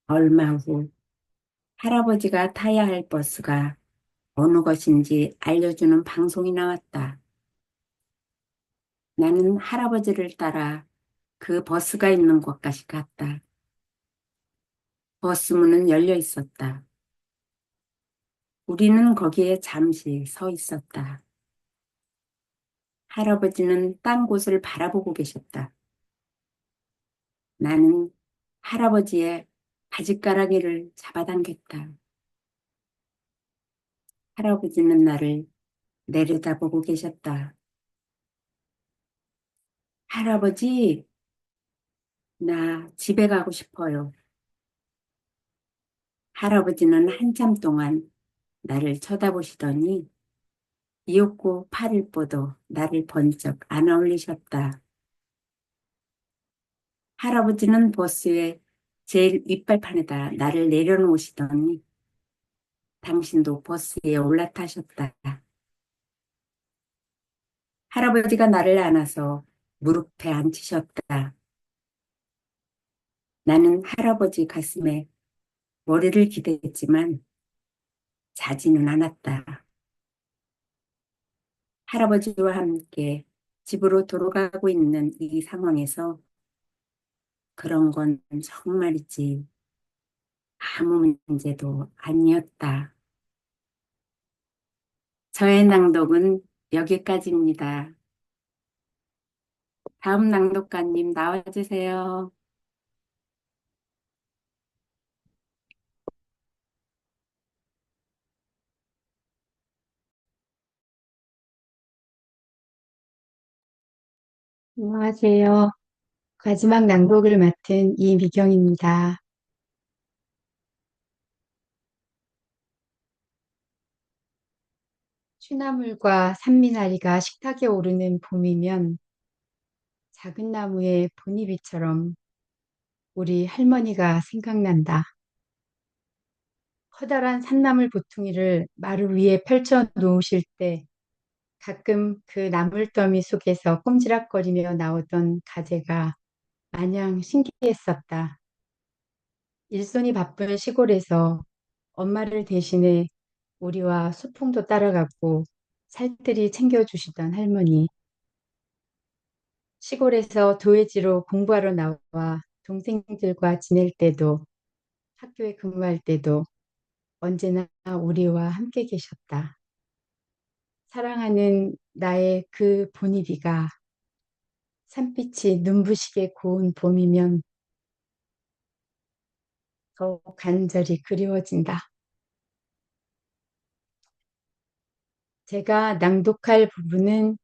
얼마 후 할아버지가 타야 할 버스가 어느 것인지 알려주는 방송이 나왔다. 나는 할아버지를 따라 그 버스가 있는 곳까지 갔다. 버스 문은 열려 있었다. 우리는 거기에 잠시 서 있었다. 할아버지는 딴 곳을 바라보고 계셨다. 나는 할아버지의 바짓가랑이를 잡아당겼다. 할아버지는 나를 내려다보고 계셨다. 할아버지, 나 집에 가고 싶어요. 할아버지는 한참 동안 나를 쳐다보시더니 이윽고 팔을 뻗어 나를 번쩍 안아 올리셨다. 할아버지는 버스의 제일 윗발판에다 나를 내려놓으시더니 당신도 버스에 올라타셨다. 할아버지가 나를 안아서 무릎에 앉히셨다. 나는 할아버지 가슴에 머리를 기댔지만 자지는 않았다. 할아버지와 함께 집으로 돌아가고 있는 이 상황에서 그런 건 정말이지 아무 문제도 아니었다. 저의 낭독은 여기까지입니다. 다음 낭독가님 나와주세요. 안녕하세요. 마지막 낭독을 맡은 이미경입니다. 취나물과 산미나리가 식탁에 오르는 봄이면 작은 나무의 보니비처럼 우리 할머니가 생각난다. 커다란 산나물 보퉁이를 마루 위에 펼쳐 놓으실 때 가끔 그 나물더미 속에서 꼼지락거리며 나오던 가재가 마냥 신기했었다. 일손이 바쁜 시골에서 엄마를 대신해 우리와 소풍도 따라가고 살뜰히 챙겨주시던 할머니. 시골에서 도예지로 공부하러 나와 동생들과 지낼 때도 학교에 근무할 때도 언제나 우리와 함께 계셨다. 사랑하는 나의 그 본이비가 산빛이 눈부시게 고운 봄이면 더욱 간절히 그리워진다. 제가 낭독할 부분은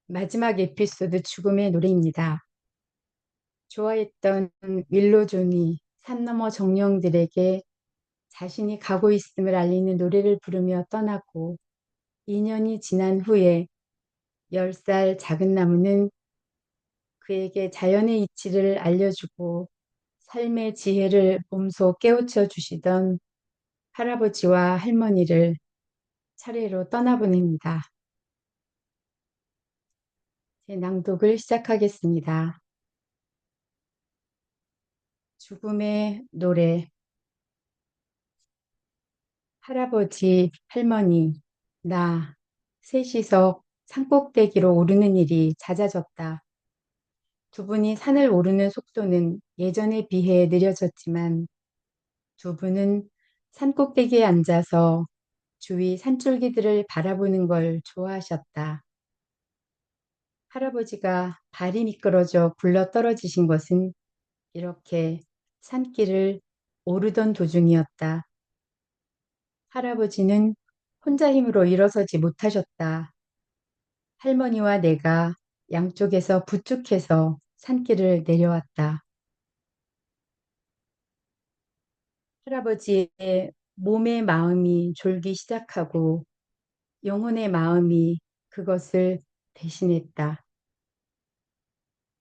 마지막 에피소드 죽음의 노래입니다. 좋아했던 윌로존이 산 너머 정령들에게 자신이 가고 있음을 알리는 노래를 부르며 떠나고 2년이 지난 후에 10살 작은 나무는 그에게 자연의 이치를 알려주고 삶의 지혜를 몸소 깨우쳐 주시던 할아버지와 할머니를 차례로 떠나보냅니다. 제 낭독을 시작하겠습니다. 죽음의 노래. 할아버지, 할머니, 나, 셋이서 산꼭대기로 오르는 일이 잦아졌다. 두 분이 산을 오르는 속도는 예전에 비해 느려졌지만 두 분은 산꼭대기에 앉아서 주위 산줄기들을 바라보는 걸 좋아하셨다. 할아버지가 발이 미끄러져 굴러 떨어지신 것은 이렇게 산길을 오르던 도중이었다. 할아버지는 혼자 힘으로 일어서지 못하셨다. 할머니와 내가 양쪽에서 부축해서 산길을 내려왔다. 할아버지의 몸의 마음이 졸기 시작하고 영혼의 마음이 그것을 대신했다.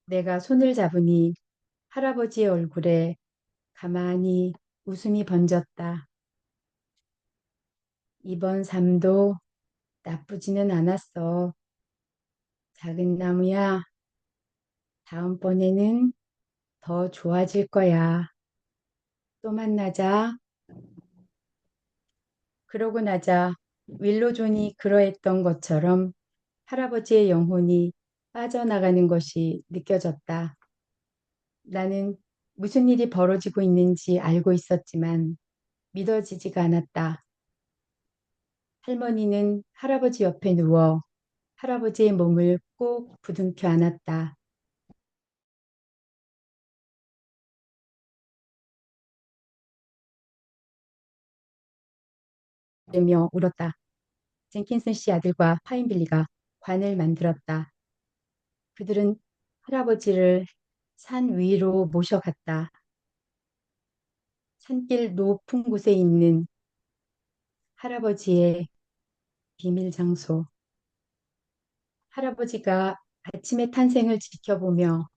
내가 손을 잡으니 할아버지의 얼굴에 가만히 웃음이 번졌다. 이번 삶도 나쁘지는 않았어. 작은 나무야, 다음번에는 더 좋아질 거야. 또 만나자. 그러고 나자 윌로존이 그러했던 것처럼 할아버지의 영혼이 빠져나가는 것이 느껴졌다. 나는 무슨 일이 벌어지고 있는지 알고 있었지만 믿어지지가 않았다. 할머니는 할아버지 옆에 누워 할아버지의 몸을 꼭 부둥켜 안았다. 그러며 울었다. 젠킨슨 씨 아들과 파인빌리가 관을 만들었다. 그들은 할아버지를 산 위로 모셔갔다. 산길 높은 곳에 있는 할아버지의 비밀 장소. 할아버지가 아침의 탄생을 지켜보며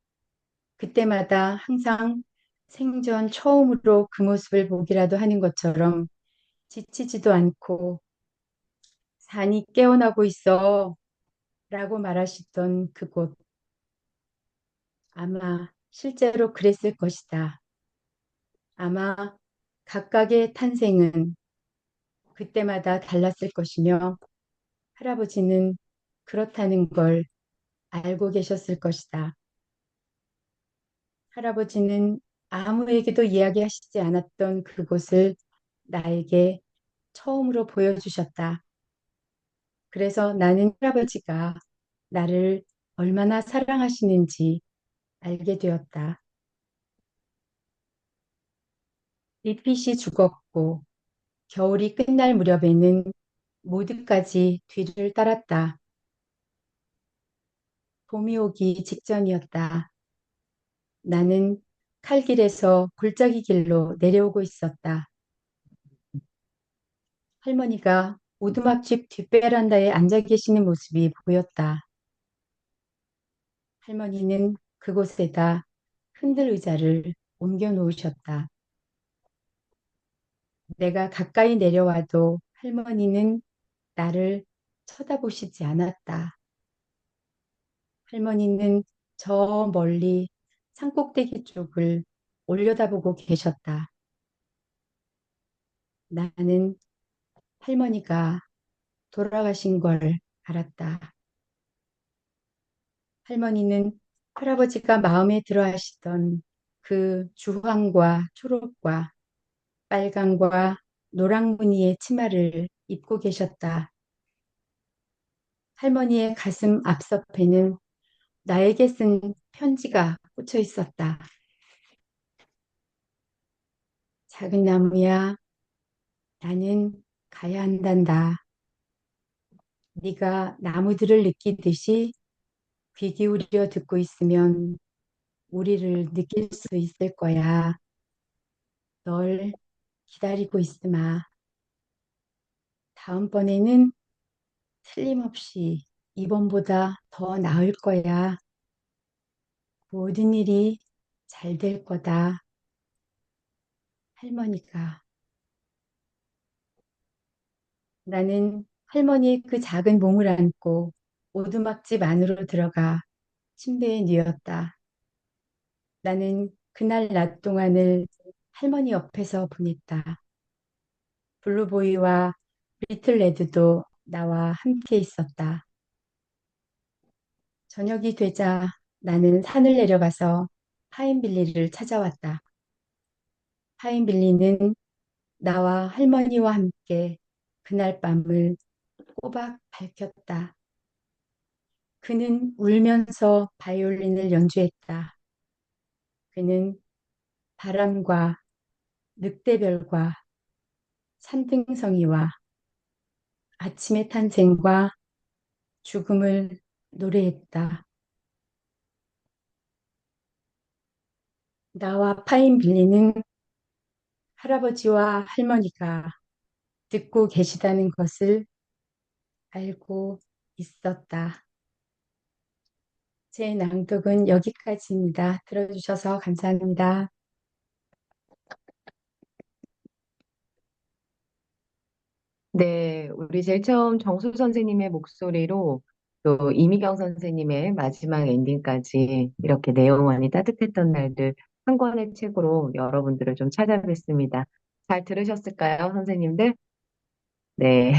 그때마다 항상 생전 처음으로 그 모습을 보기라도 하는 것처럼 지치지도 않고 산이 깨어나고 있어 라고 말하시던 그곳. 아마 실제로 그랬을 것이다. 아마 각각의 탄생은 그때마다 달랐을 것이며 할아버지는 그렇다는 걸 알고 계셨을 것이다. 할아버지는 아무에게도 이야기하시지 않았던 그곳을 나에게 처음으로 보여주셨다. 그래서 나는 할아버지가 나를 얼마나 사랑하시는지 알게 되었다. 리핏이 죽었고 겨울이 끝날 무렵에는 모두까지 뒤를 따랐다. 봄이 오기 직전이었다. 나는 칼길에서 골짜기 길로 내려오고 있었다. 할머니가 오두막집 뒷베란다에 앉아 계시는 모습이 보였다. 할머니는 그곳에다 흔들 의자를 옮겨 놓으셨다. 내가 가까이 내려와도 할머니는 나를 쳐다보시지 않았다. 할머니는 저 멀리 산꼭대기 쪽을 올려다보고 계셨다. 나는 할머니가 돌아가신 걸 알았다. 할머니는 할아버지가 마음에 들어 하시던 그 주황과 초록과 빨강과 노랑 무늬의 치마를 입고 계셨다. 할머니의 가슴 앞섭에는 나에게 쓴 편지가 꽂혀 있었다. 작은 나무야, 나는 가야 한단다. 네가 나무들을 느끼듯이 귀 기울여 듣고 있으면 우리를 느낄 수 있을 거야. 널 기다리고 있으마. 다음번에는 틀림없이 이번보다 더 나을 거야. 모든 일이 잘 될 거다. 할머니가. 나는 할머니의 그 작은 몸을 안고 오두막집 안으로 들어가 침대에 누웠다. 나는 그날 낮 동안을 할머니 옆에서 보냈다. 블루보이와 리틀 레드도 나와 함께 있었다. 저녁이 되자 나는 산을 내려가서 파인빌리를 찾아왔다. 파인빌리는 나와 할머니와 함께 그날 밤을 꼬박 밝혔다. 그는 울면서 바이올린을 연주했다. 그는 바람과 늑대별과 산등성이와 아침의 탄생과 죽음을 노래했다. 나와 파인빌리는 할아버지와 할머니가 듣고 계시다는 것을 알고 있었다. 제 낭독은 여기까지입니다. 들어주셔서 감사합니다. 네, 우리 제일 처음 정수 선생님의 목소리로 또 이미경 선생님의 마지막 엔딩까지 이렇게 내용 많이 따뜻했던 날들 한 권의 책으로 여러분들을 좀 찾아뵙습니다. 잘 들으셨을까요, 선생님들? 네.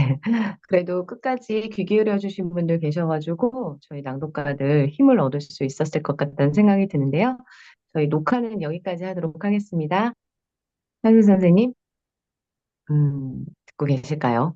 그래도 끝까지 귀 기울여 주신 분들 계셔가지고 저희 낭독가들 힘을 얻을 수 있었을 것 같다는 생각이 드는데요. 저희 녹화는 여기까지 하도록 하겠습니다. 현수 선생님, 듣고 계실까요?